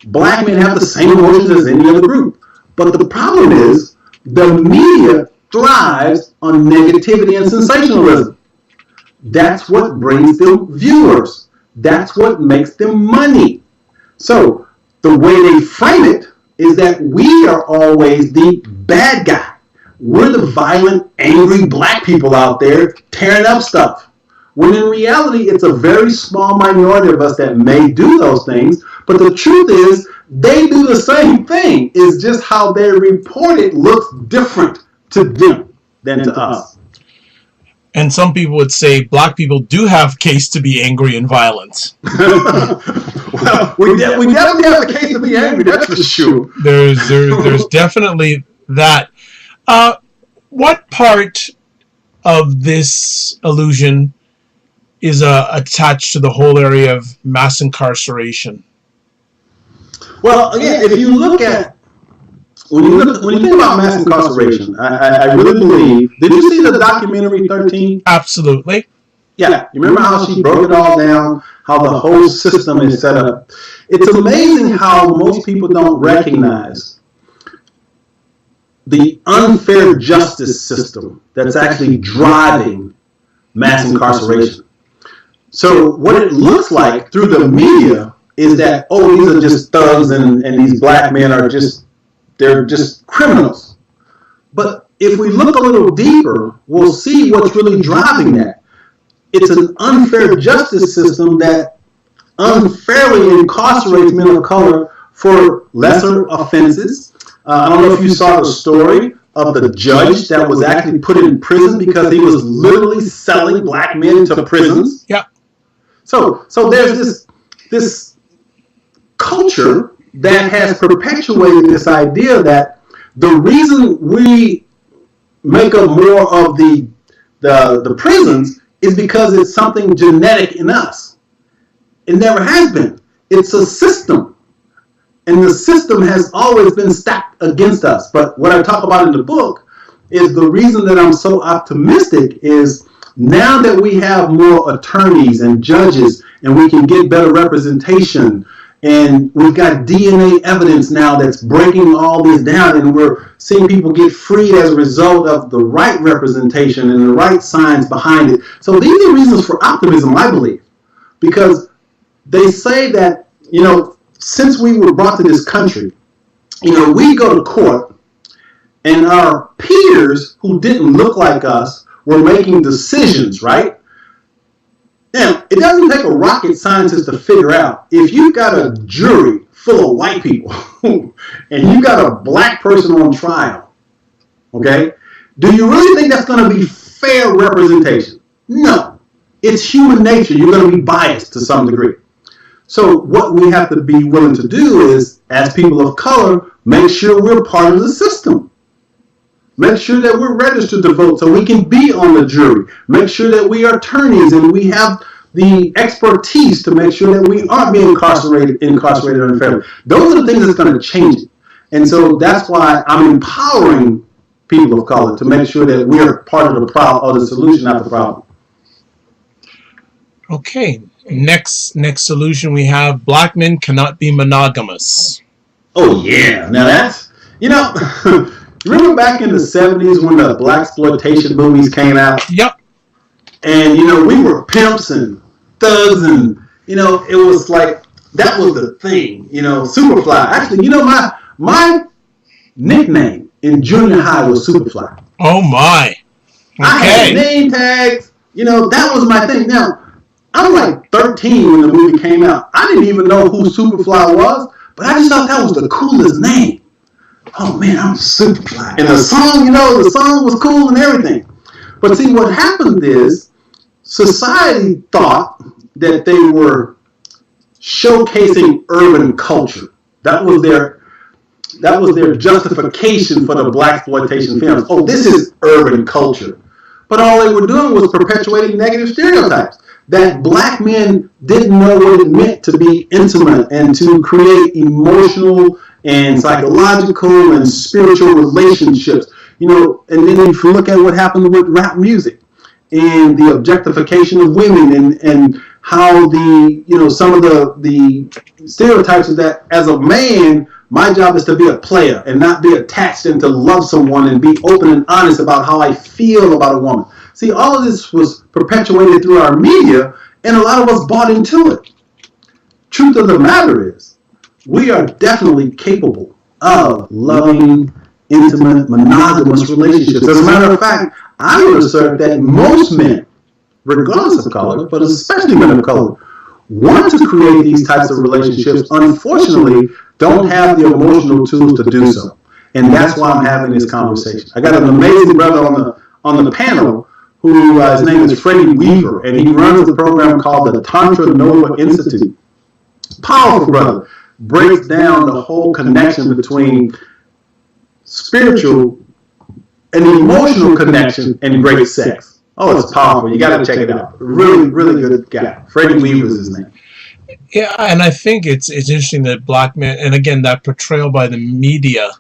Black men have the same emotions as any other group. But the problem is the media thrives on negativity and sensationalism. That's what brings them viewers. That's what makes them money. So the way they frame it is that we are always the bad guy. We're the violent, angry black people out there tearing up stuff. When in reality, it's a very small minority of us that may do those things. But the truth is, they do the same thing. It's just how they report it looks different to them than to us. And some people would say black people do have case to be angry and violent. Well, we definitely have a case to be angry, that's for sure. There's definitely that. What part of this illusion is attached to the whole area of mass incarceration? Well, again, if you look at when you think about mass incarceration, I really believe. Did you see the documentary 13? Absolutely. Yeah, you remember how she broke it all down, how the whole system is set up. It's amazing how most people don't recognize the unfair justice system that's actually driving mass incarceration. So what it looks like through the media is that, oh, these are just thugs and these black men are they're just criminals. But if we look a little deeper, we'll see what's really driving that. It's an unfair justice system that unfairly incarcerates men of color for lesser offenses. I don't know if you saw the story of the judge that was actually put in prison because he was literally selling black men to prisons. Yeah. So there's this culture that has perpetuated this idea that the reason we make up more of the prisons is because it's something genetic in us. It never has been. It's a system. And the system has always been stacked against us. But what I talk about in the book is the reason that I'm so optimistic is now that we have more attorneys and judges and we can get better representation and we've got DNA evidence now that's breaking all this down and we're seeing people get freed as a result of the right representation and the right science behind it. So these are reasons for optimism, I believe, because they say that, since we were brought to this country, we go to court and our peers who didn't look like us were making decisions, right? Now, it doesn't take a rocket scientist to figure out if you've got a jury full of white people and you got a black person on trial, okay? Do you really think that's going to be fair representation? No. It's human nature. You're going to be biased to some degree. So what we have to be willing to do is, as people of color, make sure we're part of the system. Make sure that we're registered to vote so we can be on the jury. Make sure that we are attorneys and we have the expertise to make sure that we aren't being incarcerated unfairly. Those are the things that's going to change it. And so that's why I'm empowering people of color to make sure that we are part of the problem or the solution, not the problem. Okay. Next solution we have: black men cannot be monogamous. Oh yeah. Now that's remember back in the 70s when the blaxploitation movies came out? Yep. And we were pimps and thugs and it was like that was the thing, Superfly. Actually, my nickname in junior high was Superfly. Oh my. Okay. I had name tags, that was my thing. Now I'm like 13 when the movie came out. I didn't even know who Superfly was, but I just thought that was the coolest name. Oh man, I'm Superfly. And the song was cool and everything. But see, what happened is society thought that they were showcasing urban culture. That was their justification for the blaxploitation films. Oh, this is urban culture. But all they were doing was perpetuating negative stereotypes. That black men didn't know what it meant to be intimate and to create emotional and psychological and spiritual relationships. And then if you look at what happened with rap music and the objectification of women and how some of the stereotypes is that as a man, my job is to be a player and not be attached and to love someone and be open and honest about how I feel about a woman. See, all of this was perpetuated through our media, and a lot of us bought into it. Truth of the matter is, we are definitely capable of loving, intimate, monogamous relationships. As a matter of fact, I would assert that most men, regardless of color, but especially men of color, want to create these types of relationships, unfortunately, don't have the emotional tools to do so. And that's why I'm having this conversation. I got an amazing brother on the panel who his name is Freddie Weaver, and he runs a program called the Tantra Nova Institute. Powerful brother. Breaks down the whole connection between spiritual and emotional connection and great sex. Oh, it's powerful. You got to check it out. Really, really good guy. Freddie Weaver is his name. Yeah, and I think it's interesting that black men, and again, that portrayal by the media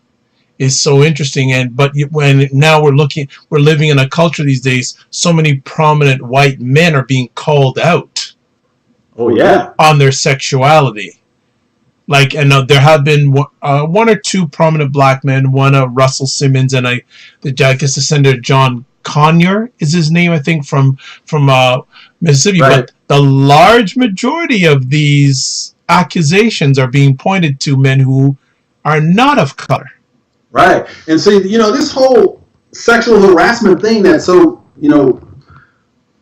is so interesting. But when now we're living in a culture these days, so many prominent white men are being called out. Oh yeah, on their sexuality. Like, and there have been one or two prominent black men, one Russell Simmons, and I guess the Senator John Conyers is his name, I think, from Mississippi. Right. But the large majority of these accusations are being pointed to men who are not of color. Right. And so, this whole sexual harassment thing that's so,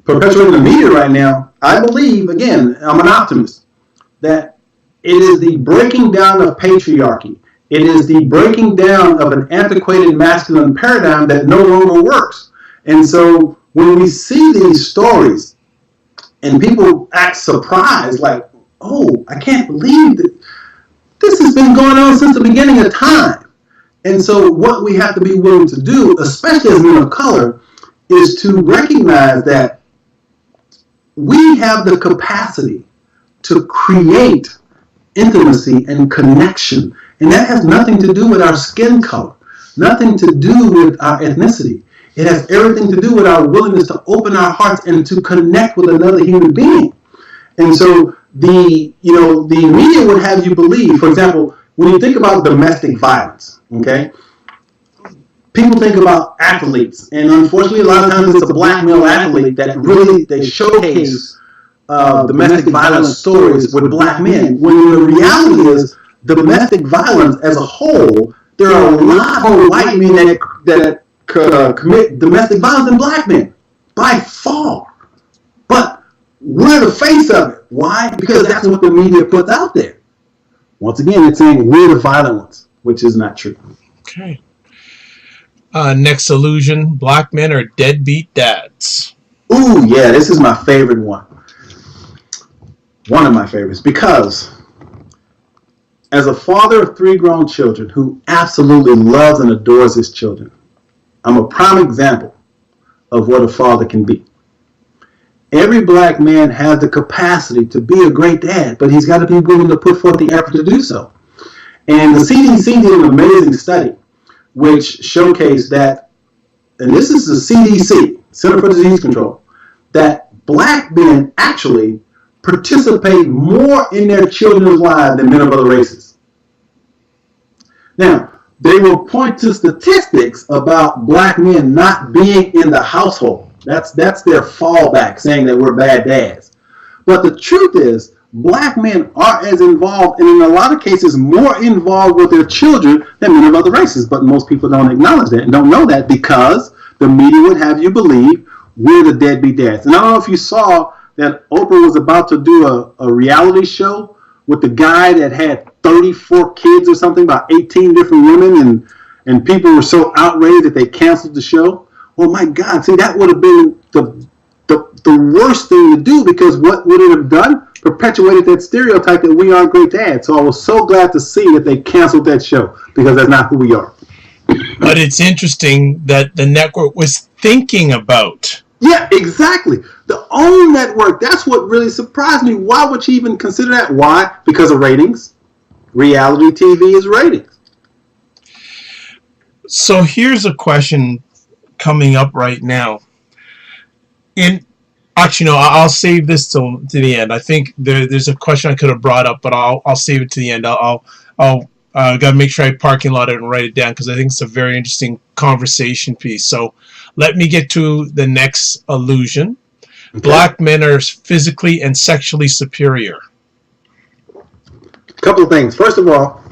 perpetuating the media right now, I believe, again, I'm an optimist, that it is the breaking down of patriarchy. It is the breaking down of an antiquated masculine paradigm that no longer works. And so when we see these stories and people act surprised, like, oh, I can't believe that this has been going on since the beginning of time. And so what we have to be willing to do, especially as men of color, is to recognize that we have the capacity to create intimacy and connection. And that has nothing to do with our skin color, nothing to do with our ethnicity. It has everything to do with our willingness to open our hearts and to connect with another human being. And so the media would have you believe, for example, when you think about domestic violence, okay, people think about athletes, and unfortunately a lot of times it's a black male athlete that really, they showcase domestic violence stories with black men, when the reality is domestic violence as a whole, there are a lot more white men that commit domestic violence than black men, by far. But we're the face of it. Why? Because that's what the media puts out there. Once again, it's saying we're the violent ones, which is not true. Okay. Next illusion, black men are deadbeat dads. Ooh, yeah, this is my favorite one. One of my favorites, because as a father of 3 grown children who absolutely loves and adores his children, I'm a prime example of what a father can be. Every black man has the capacity to be a great dad, but he's got to be willing to put forth the effort to do so. And the CDC did an amazing study which showcased that, and this is the CDC, Center for Disease Control, that black men actually participate more in their children's lives than men of other races. Now, they will point to statistics about black men not being in the household. That's their fallback, saying that we're bad dads. But the truth is, black men are as involved, and in a lot of cases, more involved with their children than men of other races. But most people don't acknowledge that and don't know that, because the media would have you believe we're the deadbeat dads. And I don't know if you saw that Oprah was about to do a reality show with the guy that had 34 kids or something, about 18 different women, and people were so outraged that they canceled the show. Well, my God, see, that would have been the worst thing to do, because what would it have done? Perpetuated that stereotype that we aren't great dads. So I was so glad to see that they canceled that show, because that's not who we are. But it's interesting that the network was thinking about. Yeah, exactly. The OWN network, that's what really surprised me. Why would you even consider that? Why? Because of ratings. Reality TV is ratings. So here's a question coming up right now. Actually, no, I'll save this to the end. I think there's a question I could have brought up, but I'll save it to the end. I'll Got to make sure I parking lot it and write it down because I think it's a very interesting conversation piece. So let me get to the next illusion. Okay. Black men are physically and sexually superior. A couple of things. First of all,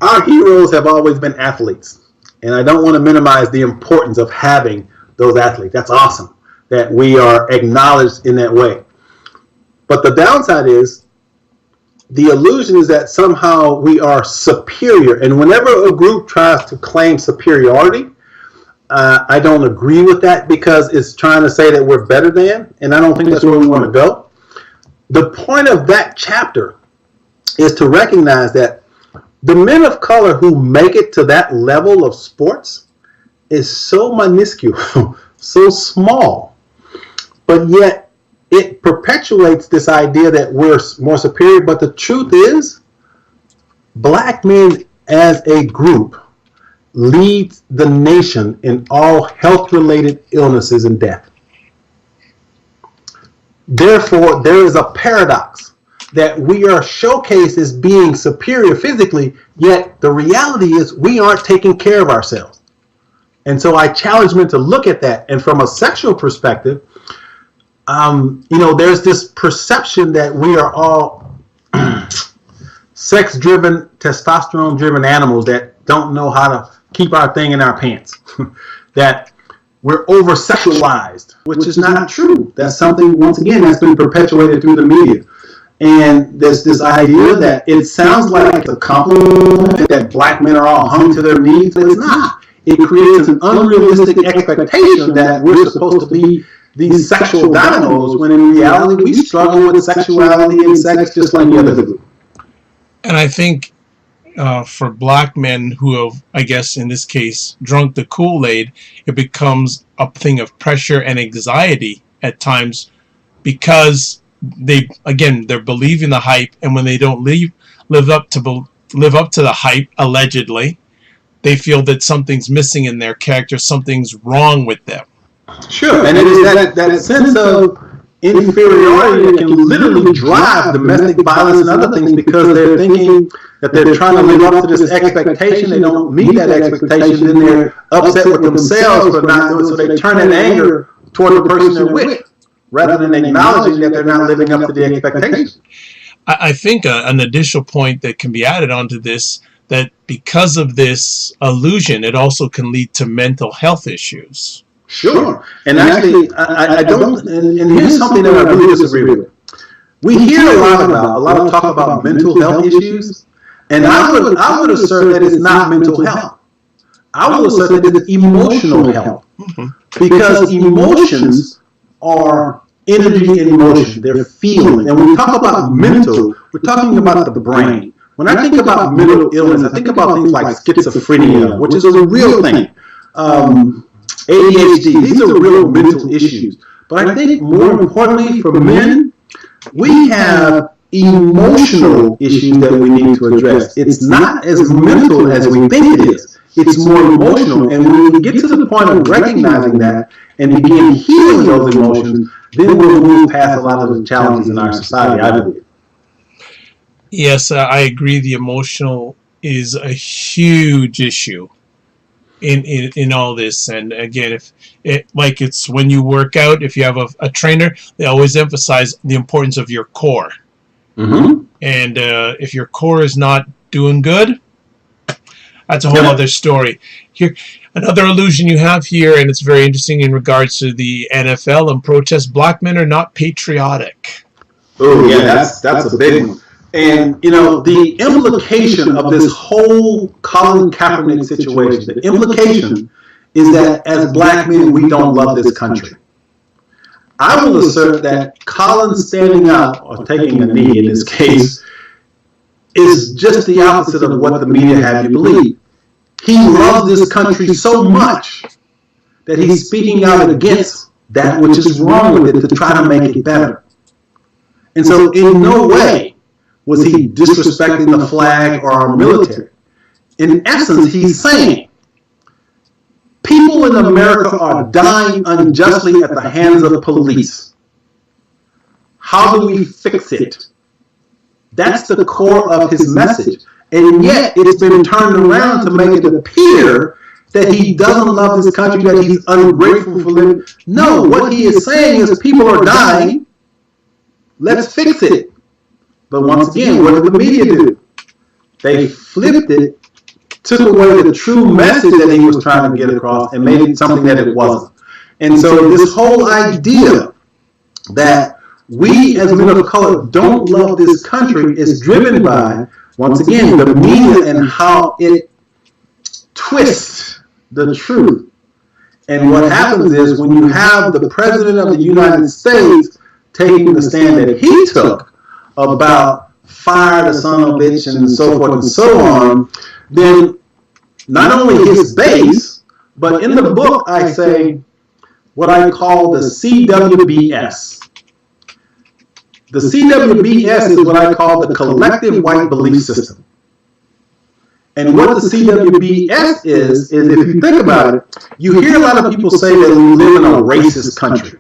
our heroes have always been athletes. And I don't want to minimize the importance of having those athletes. That's awesome that we are acknowledged in that way. But the downside is, the illusion is that somehow we are superior. And whenever a group tries to claim superiority, I don't agree with that because it's trying to say that we're better than, and I don't think that's where we want to go. The point of that chapter is to recognize that the men of color who make it to that level of sports is so minuscule, so small, but yet it perpetuates this idea that we're more superior. But the truth is, black men as a group leads the nation in all health-related illnesses and death. Therefore, there is a paradox that we are showcased as being superior physically, yet the reality is we aren't taking care of ourselves. And so I challenge men to look at that. And from a sexual perspective, there's this perception that we are all sex-driven, testosterone-driven animals that don't know how to keep our thing in our pants. That we're over-sexualized, which is not true. That's something, once again, that's been perpetuated through the media. And there's this idea that it sounds like a compliment that black men are all hung to their knees, but it's not. It creates an unrealistic expectation that we're supposed to be these sexual dynamos, when in reality we struggle with sexuality and sex just like the other group. And I think for black men who have, I guess in this case, drunk the Kool-Aid, it becomes a thing of pressure and anxiety at times because they're believing the hype, and when they don't live up to the hype, allegedly, they feel that something's missing in their character, something's wrong with them. Sure, and it is that sense of inferiority that can literally drive domestic violence and other things because they're thinking that they're trying to live up to this expectation. They don't meet that expectation, then they're upset with themselves for not doing it, so they turn that anger toward the person they're with, rather than acknowledging that they're not living up to the expectation. I think an additional point that can be added onto this, that because of this illusion, it also can lead to mental health issues. Sure. And actually, I don't, and here's something that I really disagree with. We hear a lot of talk about mental health issues, and I would assert that it's not mental health. I would assert that it's emotional health. Because emotions are energy and emotion. They're feeling. And when we talk about mental, we're talking about the brain. When I think about mental illness, I think about things like schizophrenia, which is a real thing. ADHD, these are real mental issues. But I think more importantly for men, we have emotional issues that we need to address. It's not as mental as we think it is. It's more emotional. And when we get to the point of recognizing that and begin healing those emotions, then we'll move past a lot of the challenges in our society, I believe. Yes, I agree. The emotional is a huge issue in all this. And again, it's when you work out, if you have a trainer, they always emphasize the importance of your core. Mm-hmm. And if your core is not doing good, that's a whole other story. Here, another illusion you have here, and it's very interesting in regards to the NFL and protests. Black men are not patriotic. Oh yeah, that's a big one. And, the implication of this whole Colin Kaepernick situation, the implication is that as black men, we don't love this country. I will assert that Colin standing up, or taking a knee in this case, is just the opposite of what the media have you believe. He loves this country so much that he's speaking out against that which is wrong with it to try to make it better. And so in no way was he disrespecting the flag or our military. In essence, he's saying, people in America are dying unjustly at the hands of the police. How do we fix it? That's the core of his message. And yet it's been turned around to make it appear that he doesn't love this country, that he's ungrateful for living. No, what he is saying is people are dying. Let's fix it. But once again, what did the media do? They flipped it, took away the true message that he was trying to get across and made it something that it wasn't. And so this whole idea that we as men of color don't love this country is driven by, once again, the media and how it twists the truth. And what happens is when you have the President of the United States taking the stand that he took about fire the son of a bitch and so forth and so on, then not only his base, but in the book I say what I call the CWBS. The CWBS is what I call the collective white belief system. And what the CWBS is if you think about it, you hear a lot of people say that we live in a racist country.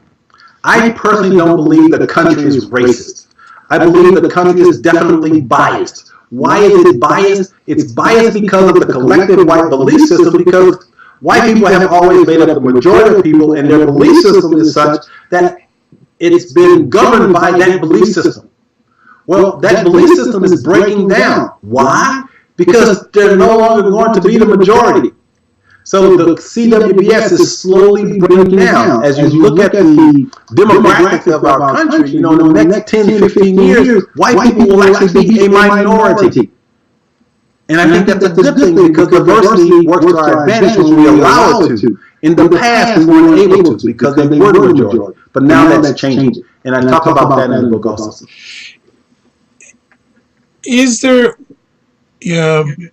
I personally don't believe that the country is racist. I believe that the country is definitely biased. Why is it biased? It's biased because of the collective white belief system, because white people have always made up the majority of people, and their belief system is such that it's been governed by that belief system. Well, that belief system is breaking down. Why? Because they're no longer going to be the majority. So the CWBS is slowly breaking down. As you look at the demographics of our country, in the next 10, 15 years, white people will actually be a minority. And I think that's a good thing, because diversity works to our advantage when we allow it to. In the past, we weren't able to because they were the majority. But now that's changing. And I talk about that in the book also. Is there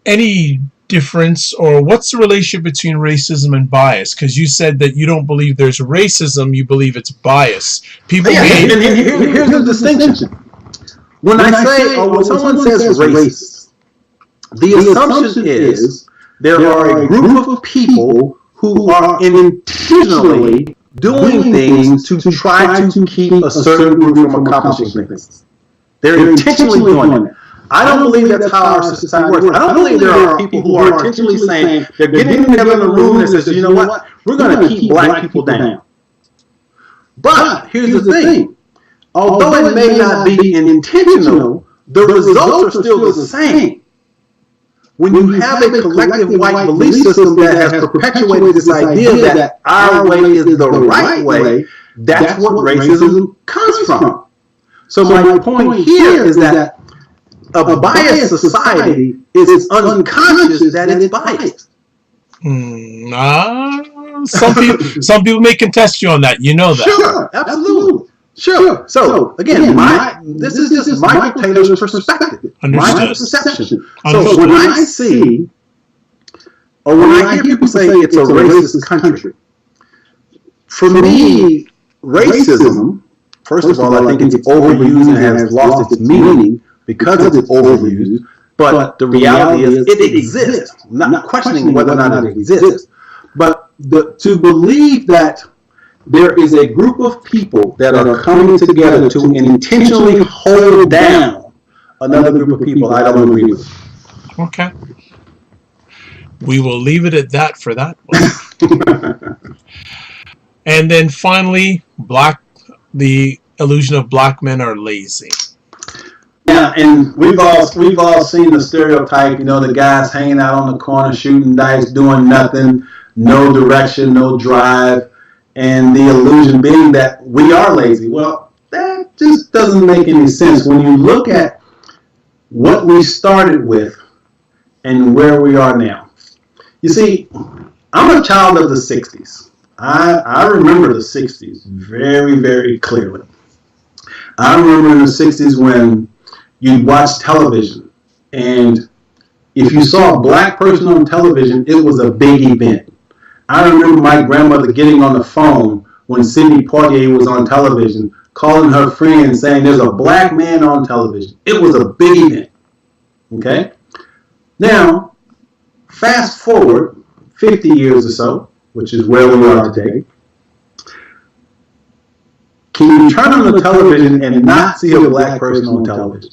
any difference, or what's the relationship between racism and bias? Because you said that you don't believe there's racism, you believe it's bias. People here's the distinction. When I say, or when someone says racist, the assumption is there are a group of people who are intentionally doing things to try to keep a certain group from accomplishing things. They're intentionally doing it. I don't believe that's how our society works. I don't believe there are people who are intentionally saying they're getting together in a room and says, you know what, we're going to keep black people down. But here's the thing. Although it may not be intentional, the results are still the same. When you have a collective white belief system that has perpetuated this idea that our way is the right way, that's what racism comes from. So my point here is that a biased society is unconscious that it's biased. Some people may contest you on that. You know that. Sure, absolutely. Sure. So again, this is just Michael Taylor's perspective, my perception. So when I see, or when I hear people say it's a racist country, for me, racism, first of all, I think it's overused and has lost its meaning because it's overused. But the reality is it exists. I'm not questioning whether or not it exists. But to believe that there is a group of people that are coming together to intentionally hold down another group of people, I don't agree with. Okay. We will leave it at that for that one. And then finally, the illusion of black men are lazy. Yeah, and we've all seen the stereotype, the guys hanging out on the corner shooting dice, doing nothing, no direction, no drive, and the illusion being that we are lazy. Well, that just doesn't make any sense when you look at what we started with and where we are now. You see, I'm a child of the 60s. I remember the 60s very, very clearly. I remember in the 60s when you'd watch television, and if you saw a black person on television, it was a big event. I remember my grandmother getting on the phone when Sidney Poitier was on television, calling her friend and saying there's a black man on television. It was a big event. Okay? Now, fast forward 50 years or so, which is where we are today. Can you turn on the television and not see a black person on television?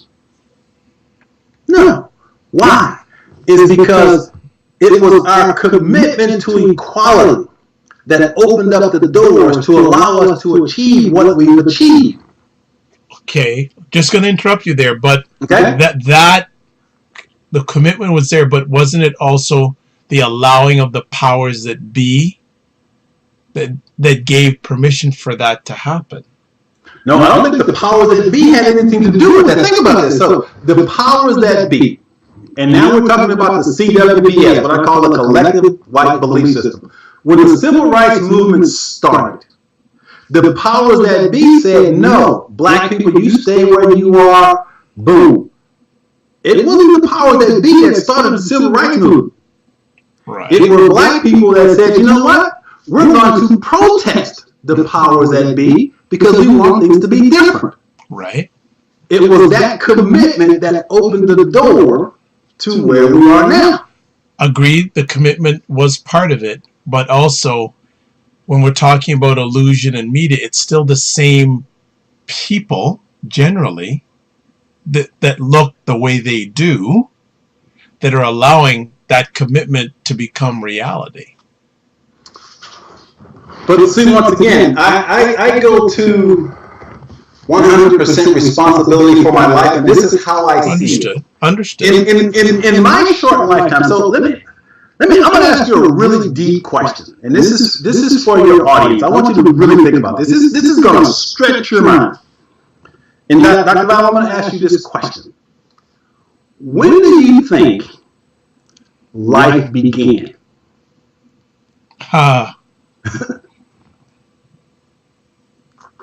No. Why? It's because it was our commitment to equality that opened up the doors to allow us to achieve what we've achieved. Okay, just going to interrupt you there, but Okay. that the commitment was there, but wasn't it also the allowing of the powers that be that gave permission for that to happen? No, I don't think the powers that be had anything to do with that. Think about this. So the powers that be, and now we're talking about the CWBS, what I call the collective white belief system. When the civil rights movement started, the powers that be said, no, black people, you stay where you are, boom. It wasn't the powers that be that started the civil rights movement. Right. It were black people that said, you know what? We're going to protest the powers that be because we want things to be different. Right. It was that commitment that opened the door to where we are now. Agreed, the commitment was part of it, but also when we're talking about illusion and media, it's still the same people, generally, that look the way they do, that are allowing that commitment to become reality. But see, once again, I go to 100% responsibility for my life, and this is how I see it. Understood. In my short lifetime, so let me. I'm going to ask you a really deep question, and this is for your audience. I want you to really think about this. This is going to stretch your mind. And Dr. Val, I'm going to ask you this question: when do you think life began?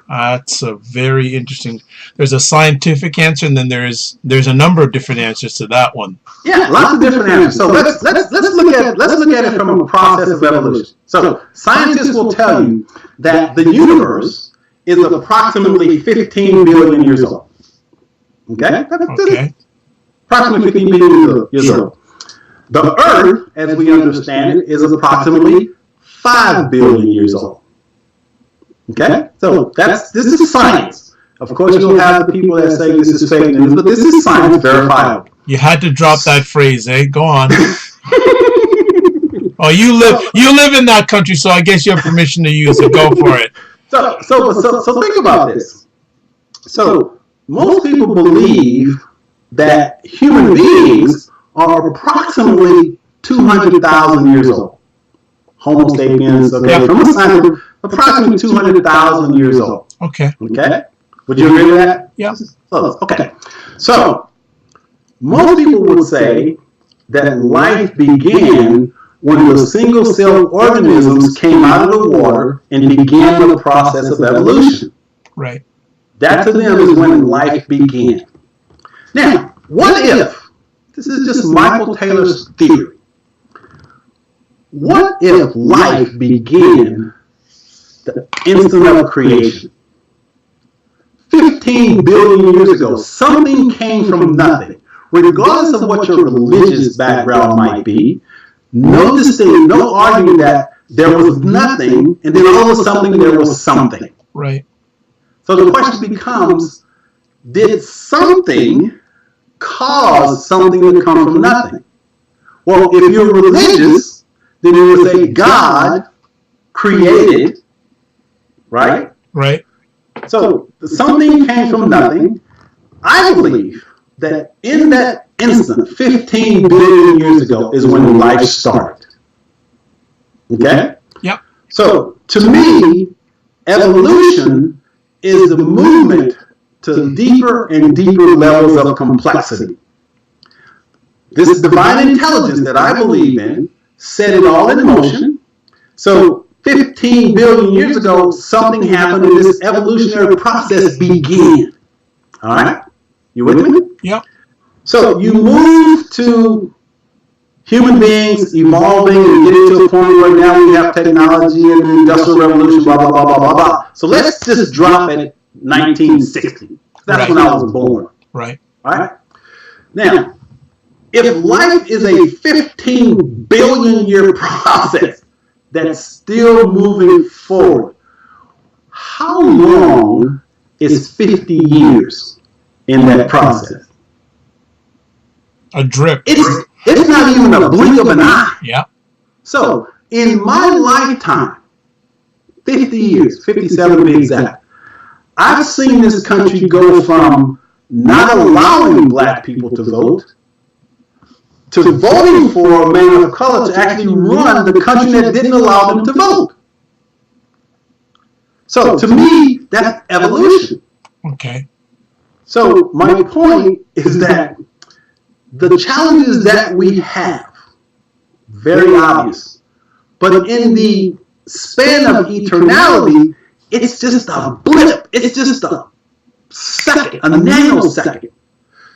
That's a very interesting. There's a scientific answer, and then there's a number of different answers to that one. Yeah, lots of different answers. So let's look at it from a process of evolution. So scientists will tell you that the universe is approximately 15 billion years old. Okay? Okay. Approximately 15 billion years old. The Earth, as we understand it, is approximately 5 billion years old. Okay? So this is science. Of course, you'll have the people that say this is fake news, but this is science verifiable. You had to drop that phrase, eh? Go on. Oh, you live in that country, so I guess you have permission to use it. Go for it. So think about this. So most people believe that human beings are approximately 200,000 years old. Homo sapiens, okay, from a scientific, approximately 200,000 years old. Okay. Okay? Would you agree with that? Yeah. Okay. So most people would say that life began when the single-celled organisms came out of the water and began the process of evolution. Right. That to them is when life began. Now, what if, this is just Michael Taylor's theory, what if life began the instant of creation? 15 billion years ago, something came from nothing. Regardless of what your religious background might be, no arguing that there was nothing, and then all of a sudden there was something. Right. So the question becomes, did something cause something to come from nothing? Well, if you're religious, then you would say God created, right? Right. So something came from nothing. I believe that in that instant, 15 billion years ago, is when life started. Okay? Yep. So to me, evolution is the movement to deeper and deeper levels of complexity. This divine intelligence that I believe in set it all in motion. So 15 billion years ago, something happened and this evolutionary process began. All right? You with me? Yep. So you move to human beings evolving and getting to a point where now we have technology and the industrial revolution, blah, blah, blah, blah, blah, blah. So let's just drop at 1960. That's when I was born. Right. All right? Now, if life is a 15 billion year process that's still moving forward, how long is 50 years in that process? A drip. It's not even a blink of an eye. Yeah. So in my lifetime, 50 years, 57 to be exact, I've seen this country go from not allowing black people to vote to voting for a man of color to actually run the country that didn't allow them to vote. So to me, that's evolution. Okay. So my point is that the challenges that we have, very obvious, but in the span of eternality, it's just a blip. It's just a second, a nanosecond.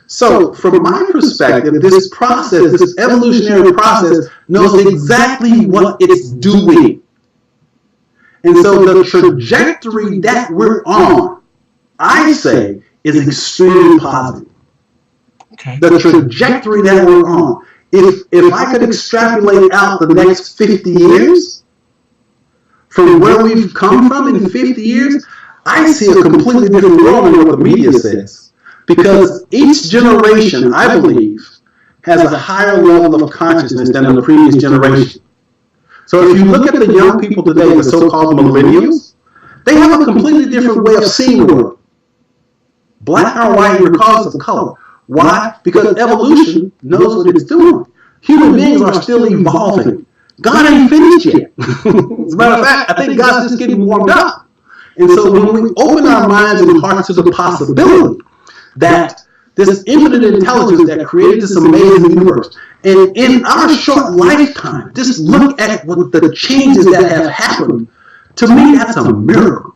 So from my perspective, this process, this evolutionary process, knows exactly what it's doing. And so the trajectory that we're on, I say, is extremely positive. Okay. The trajectory that we're on. If I could extrapolate out the next 50 years, from where we've come from in 50 years, I see a completely different world than what the media says. Because each generation, I believe, has a higher level of consciousness than the previous generation. So if you look at the young people today, the so-called millennials, they have a completely different way of seeing the world. Black or white, regardless of color. Why? Because evolution knows what it's doing. Human beings are still evolving. God ain't finished yet. As a matter of fact, I think God's just getting warmed up. And so when we open our minds and hearts to the possibility that this infinite intelligence that created this amazing universe, and in our short lifetime, just look at what the changes that have happened. To me, that's a miracle.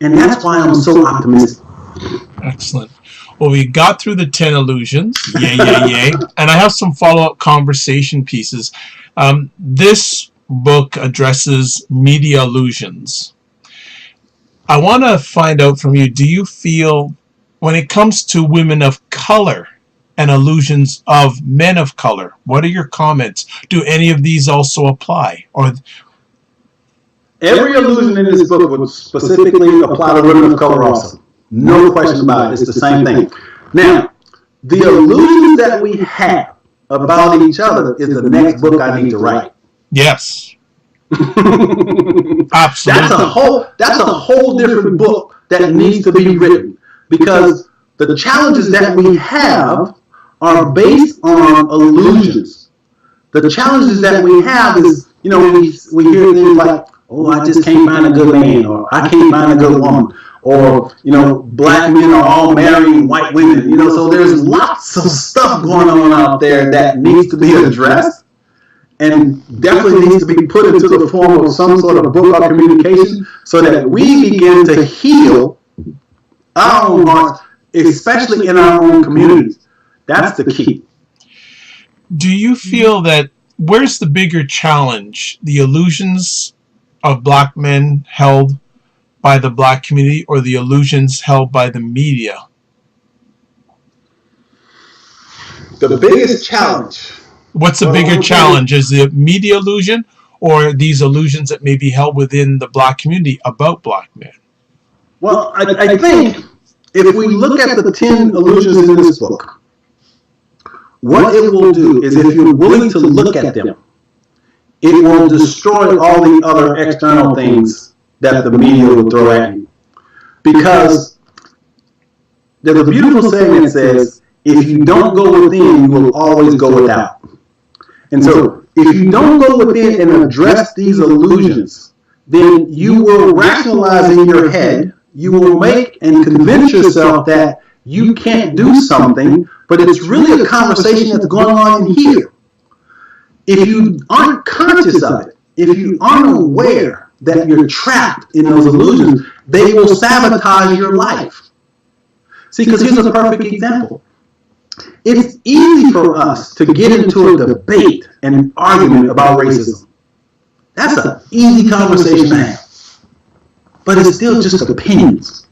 And that's why I'm so optimistic. Excellent. Well, we got through the 10 illusions. Yay, yay, yay. And I have some follow-up conversation pieces. This book addresses media illusions. I want to find out from you, do you feel, when it comes to women of color and illusions of men of color, what are your comments? Do any of these also apply? Or every illusion in this book would specifically apply to women of color also. No question about it. It's the same thing. Now, the illusions that we have about each other is the next book I need to write. Yes. Absolutely. That's a whole different book that needs to be written, because the challenges that we have are based on illusions. The challenges that we have is, we hear things like, oh, I just can't find a good man, or I can't find a good woman, or, black men are all marrying white women, so there's lots of stuff going on out there that needs to be addressed, and definitely needs to be put into the form of some sort of book or communication, so that we begin to heal our own hearts, especially in our own communities. That's the key. Do you feel that, where's the bigger challenge? The illusions of black men held by the black community, or the illusions held by the media? The biggest challenge. What's the bigger challenge? Is the media illusion, or these illusions that may be held within the black community about black men? Well, I think if we look at the 10 illusions in this book, what it will do is, if you're willing to look at them, it will destroy all the other external things that the media will throw at you. Because there's a beautiful saying that says, if you don't go within, you will always go without. And so if you don't go within and address these illusions, then you will rationalize in your head, you will make and convince yourself that you can't do something, but it's really a conversation that's going on in here. If you aren't conscious of it, if you aren't aware that you're trapped in those illusions, they will sabotage your life. See, because here's a perfect example. It's easy for us to get into a debate and an argument about racism. That's an easy conversation to have. But it's still just opinions.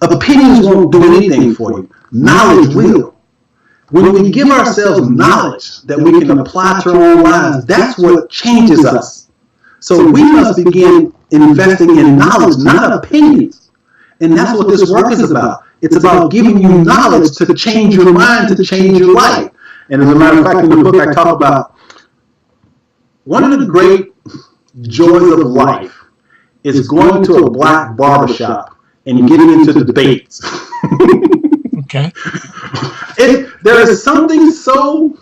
Opinions won't do anything for you. Knowledge will. When we give ourselves knowledge that we can apply to our own lives, that's what changes us. So we must begin investing in knowledge, not opinions. And that's what this work is about. It's about giving you knowledge to change your mind, to change your life. And as a matter of fact, in the book I talk about one of the great joys of life is going to a black barbershop and getting into debates. Okay. There is something so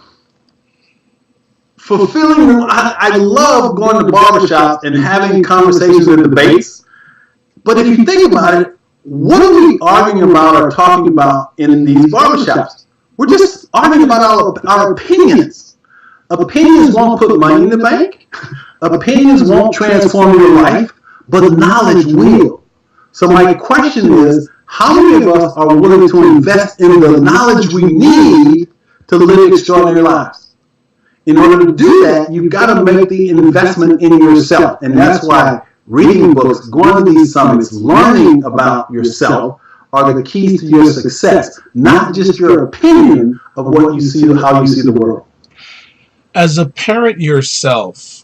fulfilling. I love going to barbershops and having conversations and debates. But if you think about it, what are we arguing about or talking about in these barbershops? We're just arguing about our opinions. Opinions won't put money in the bank. Opinions won't transform your life, but knowledge will. So my question is, how many of us are willing to invest in the knowledge we need to live extraordinary lives? In order to do that, you've got to make the investment in yourself. And that's why reading books, going to these summits, learning about yourself are the keys to your success, not just your opinion of what you see, how you see the world. As a parent yourself,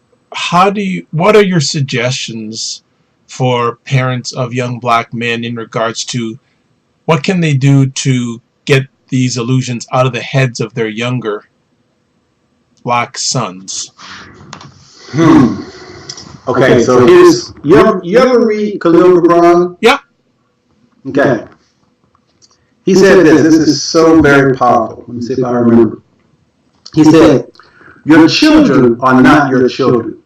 what are your suggestions for parents of young black men in regards to what can they do to get these illusions out of the heads of their younger black sons? Okay, so here's, you ever read Khalil Gibran? Yeah. Okay. He said this is so very powerful. Let me see if I remember. He said, your children are not your children.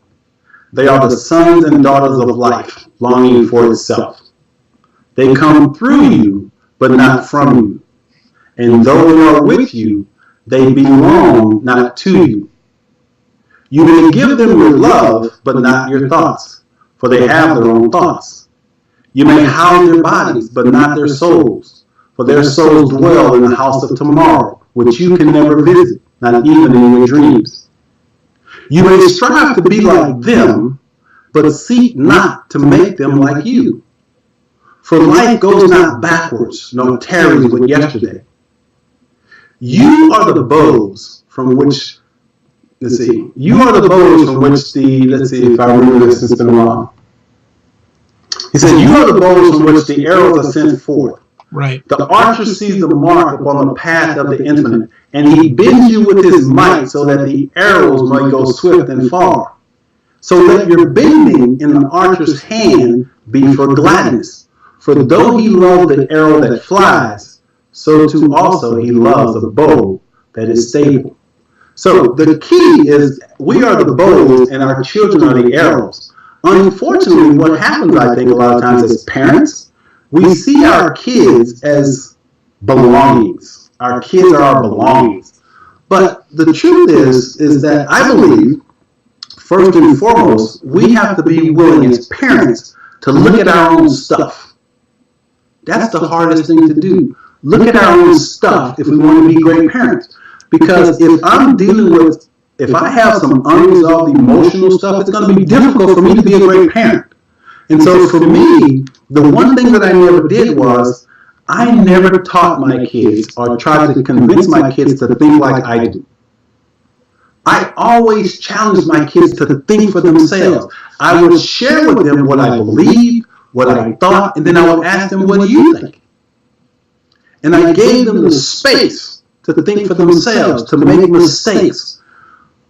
They are the sons and daughters of life, longing for itself. They come through you, but not from you. And though they are with you, they belong not to you. You may give them your love, but not your thoughts, for they have their own thoughts. You may house their bodies, but not their souls, for their souls dwell in the house of tomorrow, which you can never visit, not even in your dreams. You may strive to be like them, but seek not to make them like you. For life goes not backwards, nor tarries with yesterday. You are the bows from which, you are the bows from which let's see if I remember this, it's been a while. He said, you are the bows from which the arrows are sent forth. Right. The archer sees the mark upon the path of the infinite, and he bends you with his might so that the arrows might go swift and far. So let your bending in the archer's hand be for gladness. For though he loves the arrow that flies, so too also he loves a bow that is stable. So the key is we are the bows and our children are the arrows. Unfortunately, what happens, I think, a lot of times as parents, we see our kids as belongings. Our kids are our belongings. But the truth is that I believe, first and foremost, we have to be willing as parents to look at our own stuff. That's the hardest thing to do. Look at our own stuff if we want to be great parents. Because if I have some unresolved emotional stuff, it's going to be difficult for me to be a great parent. And so for me, the one thing that I never did was I never taught my kids or tried to convince my kids to think like I do. I always challenged my kids to think for themselves. I would share with them what I believed, what I thought, and then I would ask them, what do you think? And I gave them the space to think for themselves, to make mistakes.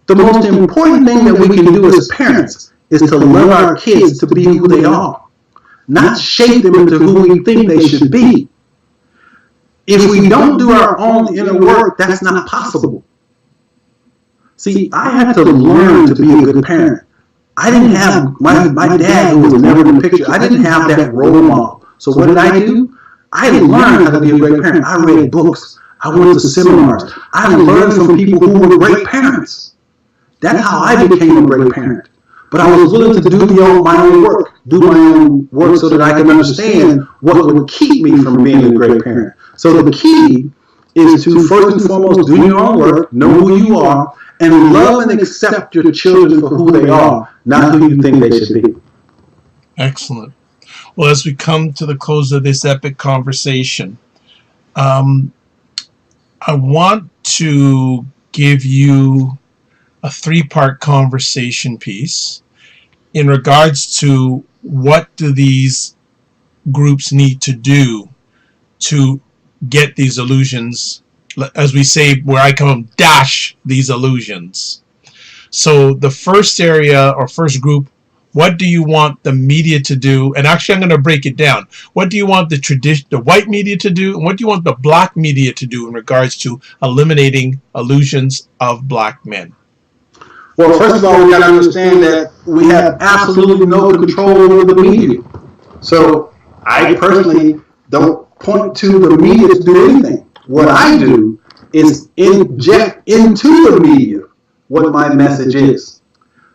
The most important thing that we can do as parents is to love our kids to be who they are, not shape them into who we think they should be. If we don't do our own inner work, that's not possible. See, I had to learn to be a good parent. I didn't have my dad, who was never in the picture, I didn't have that role model. So what did I do? I learned how to be a great parent. I read books. I went to seminars. I learned from people who were great parents. That's how I became a great parent. But I was willing to do my own work so that I could understand what would keep me from being a great parent. So the key is to first and foremost do your own work, know who you are, and love and accept your children for who they are, not who you think they should be. Excellent. Well, as we come to the close of this epic conversation, I want to give you a 3-part conversation piece in regards to what do these groups need to do to get these illusions, as we say where I come from, dash these illusions. So the first area or first group, what do you want the media to do? And actually, I'm going to break it down. What do you want the white media to do? And what do you want the black media to do in regards to eliminating illusions of black men? Well, first of all, we got to understand that we have absolutely no control over the media. So I personally don't point to the media to do anything. What I do is inject into the media what my message is.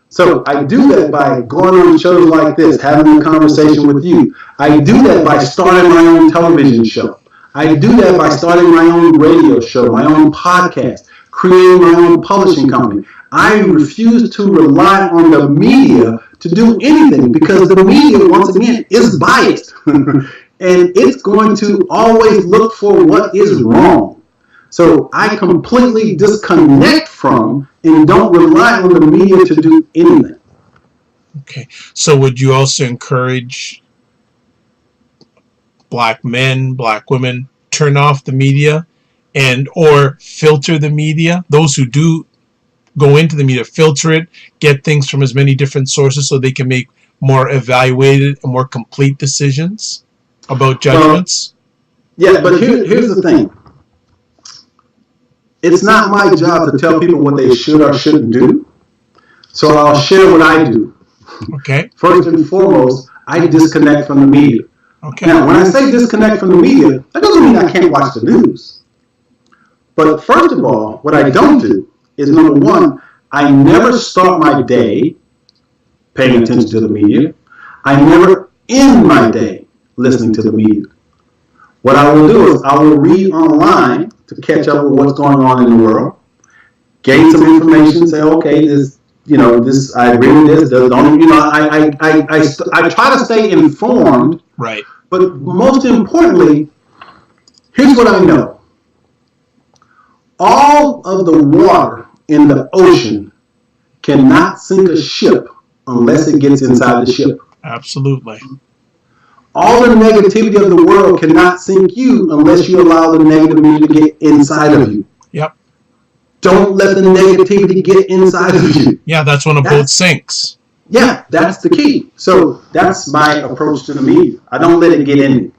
So I do that by going on shows like this, having a conversation with you. I do that by starting my own television show. I do that by starting my own radio show, my own podcast, creating my own publishing company. I refuse to rely on the media to do anything because the media, once again, is biased. And it's going to always look for what is wrong. So I completely disconnect from and don't rely on the media to do anything. Okay. So would you also encourage black men, black women, turn off the media and or filter the media? Those who do go into the media, filter it, get things from as many different sources so they can make more evaluated and more complete decisions about judgments? Yeah, but here's the thing. It's not my job to tell people what they should or shouldn't do. So I'll share what I do. Okay. First and foremost, I disconnect from the media. Okay. Now, when I say disconnect from the media, that doesn't mean I can't watch the news. But first of all, what I don't do is, number one, I never start my day paying attention to the media. I never end my day listening to the media. What I will do is I will read online to catch up with what's going on in the world, gain some information, say, okay, this, I agree with this. I try to stay informed. Right. But most importantly, here's what I know. All of the water in the ocean cannot sink a ship unless it gets inside the ship. Absolutely. All the negativity of the world cannot sink you unless you allow the negativity to get inside of you. Yep. Don't let the negativity get inside of you. Yeah, that's when a boat sinks. Yeah, that's the key. So that's my approach to the media. I don't let it get in me.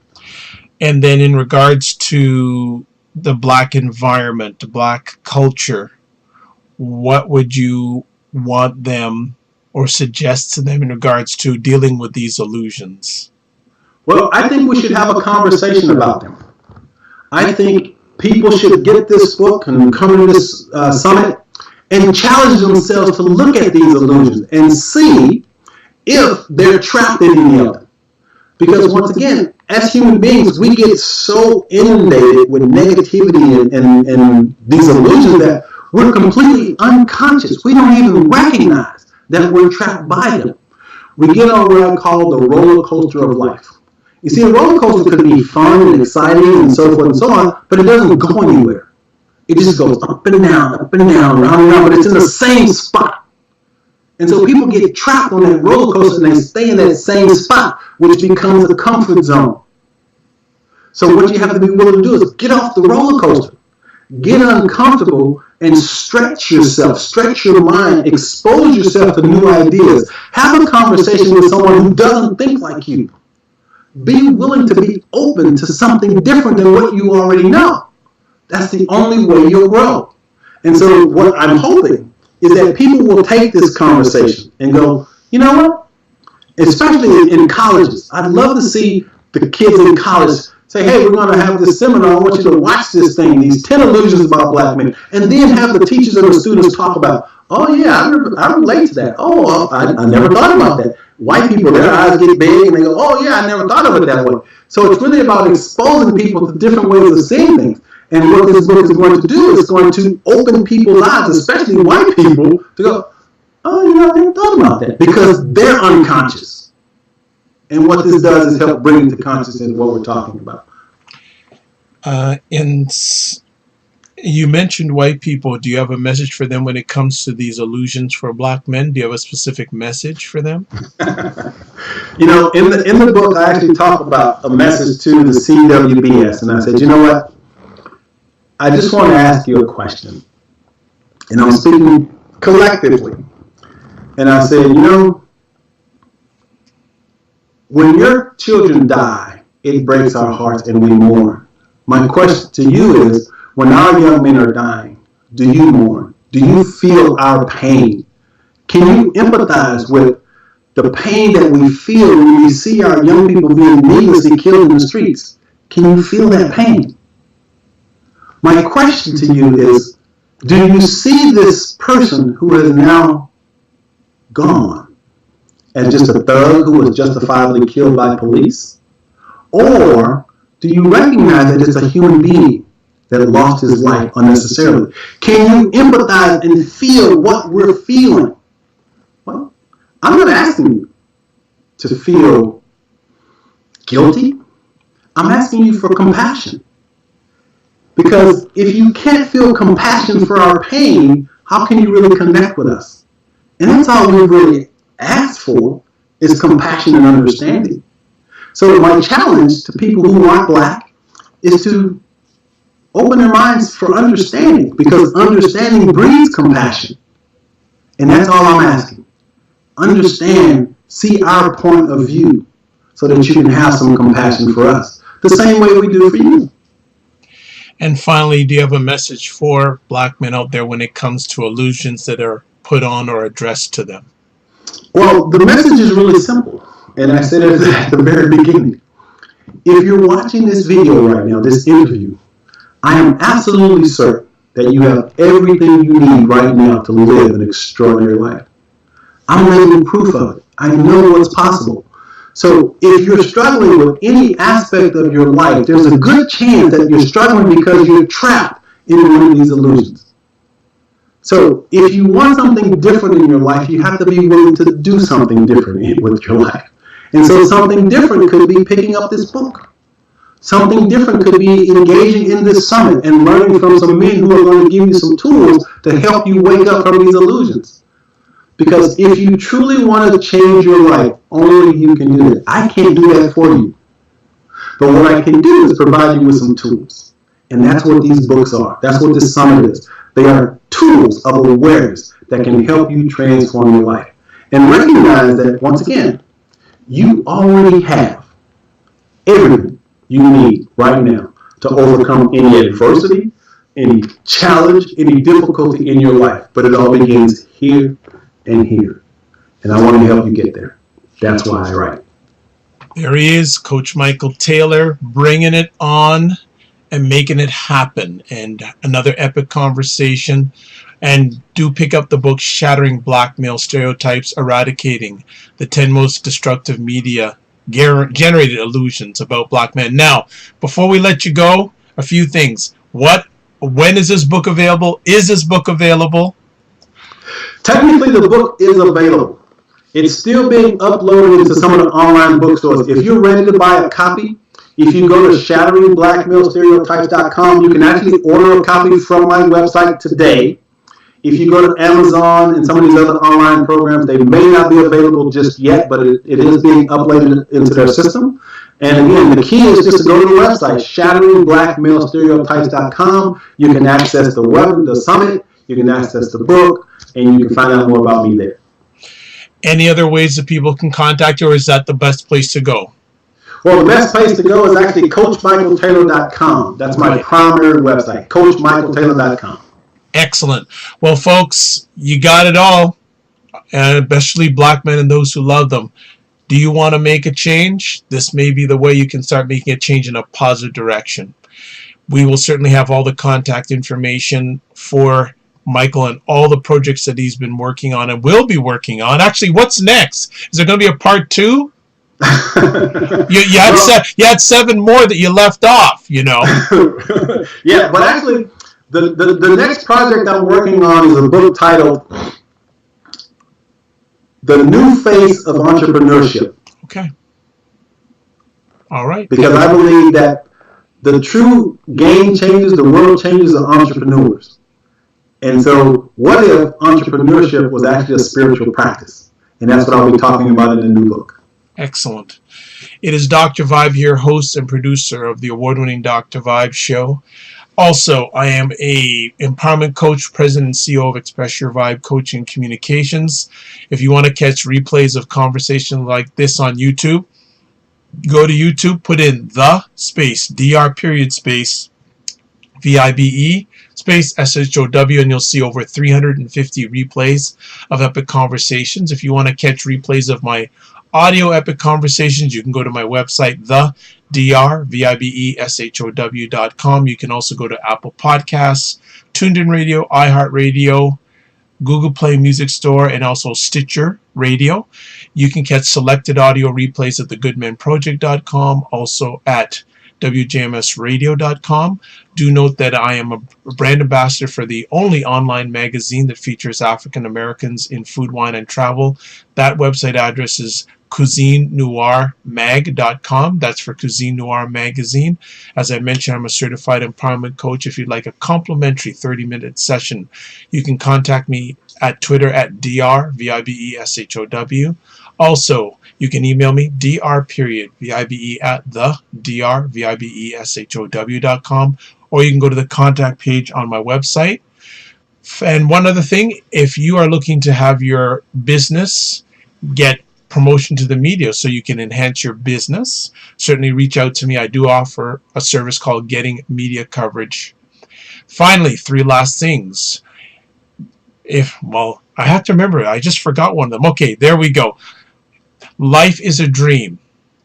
And then in regards to the black environment, the black culture, what would you want them or suggest to them in regards to dealing with these illusions? Well, I think we should have a conversation about them. I think people should get this book and come to this summit and challenge themselves to look at these illusions and see if they're trapped in any of them. Because once again, as human beings, we get so inundated with negativity and these illusions that we're completely unconscious. We don't even recognize that we're trapped by them. We get on what I call the roller coaster of life. You see, a roller coaster could be fun and exciting and so forth and so on, but it doesn't go anywhere. It just goes up and down, round and round, but it's in the same spot. And so people get trapped on that roller coaster and they stay in that same spot, which becomes a comfort zone. So what you have to be willing to do is get off the roller coaster, get uncomfortable, and stretch yourself, stretch your mind, expose yourself to new ideas. Have a conversation with someone who doesn't think like you. Be willing to be open to something different than what you already know. That's the only way you'll grow. And so what I'm hoping is that people will take this conversation and go, you know what? Especially in colleges, I'd love to see the kids in college say, hey, we're going to have this seminar. I want you to watch this thing, these 10 illusions about black men. And then have the teachers and the students talk about, oh, yeah, I relate to that. Oh, well, I never thought about that. White people, their eyes get big and they go, oh, yeah, I never thought of it that way. So it's really about exposing people to different ways of seeing things. And what this book is going to do is going to open people's eyes, especially white people, to go, oh, I never thought about that. Because they're unconscious. And what this does is help bring to consciousness what we're talking about. And you mentioned white people. Do you have a message for them when it comes to these illusions for black men? Do you have a specific message for them? In the book, I actually talk about a message to the CWBS. And I said, you know what? I just want to ask you a question. And I'm speaking collectively. And I said, when your children die, it breaks our hearts and we mourn. My question to you is, when our young men are dying, do you mourn? Do you feel our pain? Can you empathize with the pain that we feel when we see our young people being needlessly killed in the streets? Can you feel that pain? My question to you is, do you see this person who is now gone as just a thug who was justifiably killed by police? Or do you recognize that it's a human being that lost his life unnecessarily? Can you empathize and feel what we're feeling? Well, I'm not asking you to feel guilty. I'm asking you for compassion. Because if you can't feel compassion for our pain, how can you really connect with us? And that's all we really ask for, is compassion and understanding. So my challenge to people who aren't Black is to open their minds for understanding, because understanding breeds compassion. And that's all I'm asking. Understand, see our point of view, so that you can have some compassion for us, the same way we do for you. And finally, do you have a message for Black men out there when it comes to illusions that are put on or addressed to them? Well, the message is really simple, and I said it at the very beginning. If you're watching this video right now, this interview, I am absolutely certain that you have everything you need right now to live an extraordinary life. I'm living proof of it. I know what's possible. So if you're struggling with any aspect of your life, there's a good chance that you're struggling because you're trapped in one of these illusions. So if you want something different in your life, you have to be willing to do something different with your life. And so something different could be picking up this book. Something different could be engaging in this summit and learning from some men who are going to give you some tools to help you wake up from these illusions. Because if you truly want to change your life, only you can do that. I can't do that for you. But what I can do is provide you with some tools. And that's what these books are. That's what this summit is. They are tools of awareness that can help you transform your life. And recognize that, once again, you already have everything you need right now to overcome any adversity, any challenge, any difficulty in your life. But it all begins here and here. And I want to help you get there. That's why I write. There he is, Coach Michael Taylor, bringing it on and making it happen. And another epic conversation. And do pick up the book, Shattering Black Male Stereotypes, Eradicating the 10 Most Destructive Media Generated Illusions About Black Men. Now, before we let you go, a few things. When is this book available? Is this book available? Technically, the book is available. It's still being uploaded into some of the online bookstores. If you're ready to buy a copy, if you go to SHATTERING you can actually order a copy from my website today. If you go to Amazon and some of these other online programs, they may not be available just yet, but it is being uploaded into their system. And again, the key is just to go to the website, SHATTERING You can access the summit, you can access the book, and you can find out more about me there. Any other ways that people can contact you, or is that the best place to go? Well, the best place to go is actually CoachMichaelTaylor.com. That's my primary website, CoachMichaelTaylor.com. Excellent. Well, folks, you got it all, and especially Black men and those who love them. Do you want to make a change? This may be the way you can start making a change in a positive direction. We will certainly have all the contact information for Michael and all the projects that he's been working on and will be working on. Actually, what's next? Is there going to be a part 2? you had 7 more that you left off, you know. Yeah, but actually, the next project I'm working on is a book titled The New Face of Entrepreneurship. Okay. All right. Because I believe that the true game changers, the world changers are entrepreneurs. And so what if entrepreneurship was actually a spiritual practice? And that's what I'll be talking about in the new book. Excellent. It is Dr. Vibe here, host and producer of the award-winning Dr. Vibe show. Also, I am a empowerment coach, president and CEO of Express Your Vibe Coaching Communications. If you want to catch replays of conversations like this on YouTube, go to YouTube, put in the space, DR period space, VIBE space SHOW, and you'll see over 350 replays of epic conversations. If you want to catch replays of my audio epic conversations, you can go to my website, thedrvibeshow.com. You can also go to Apple Podcasts, Tuned In Radio, iHeartRadio, Google Play Music Store, and also Stitcher Radio. You can catch selected audio replays at thegoodmenproject.com, also at wjmsradio.com. Do note that I am a brand ambassador for the only online magazine that features African Americans in food, wine, and travel. That website address is cuisinenoirmag.com. That's for Cuisine Noir Magazine. As I mentioned, I'm a certified empowerment coach. If you'd like a complimentary 30-minute session, you can contact me at Twitter at drvibeshow. Also, you can email me dr.vibe at thedrvibeshow.com, or you can go to the contact page on my website. And one other thing, if you are looking to have your business get promotion to the media so you can enhance your business, certainly reach out to me. I do offer a service called Getting Media Coverage. Finally, three last things. I have to remember, I just forgot one of them. Okay, there we go. Life is a dream.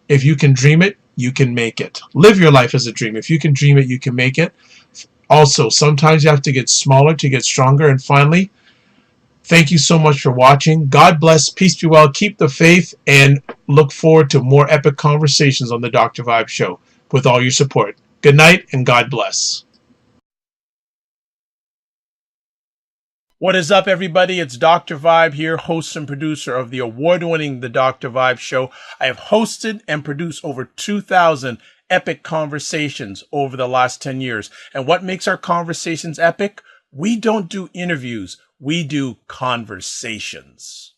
If you can dream it, you can make it. Live your life as a dream. If you can dream it, you can make it. Also, sometimes you have to get smaller to get stronger. And finally, thank you so much for watching. God bless. Peace be well. Keep the faith, and look forward to more epic conversations on the Dr. Vibe Show with all your support. Good night, and God bless. What is up, everybody? It's Dr. Vibe here, host and producer of the award-winning The Dr. Vibe Show. I have hosted and produced over 2,000 epic conversations over the last 10 years. And what makes our conversations epic? We don't do interviews. We do conversations.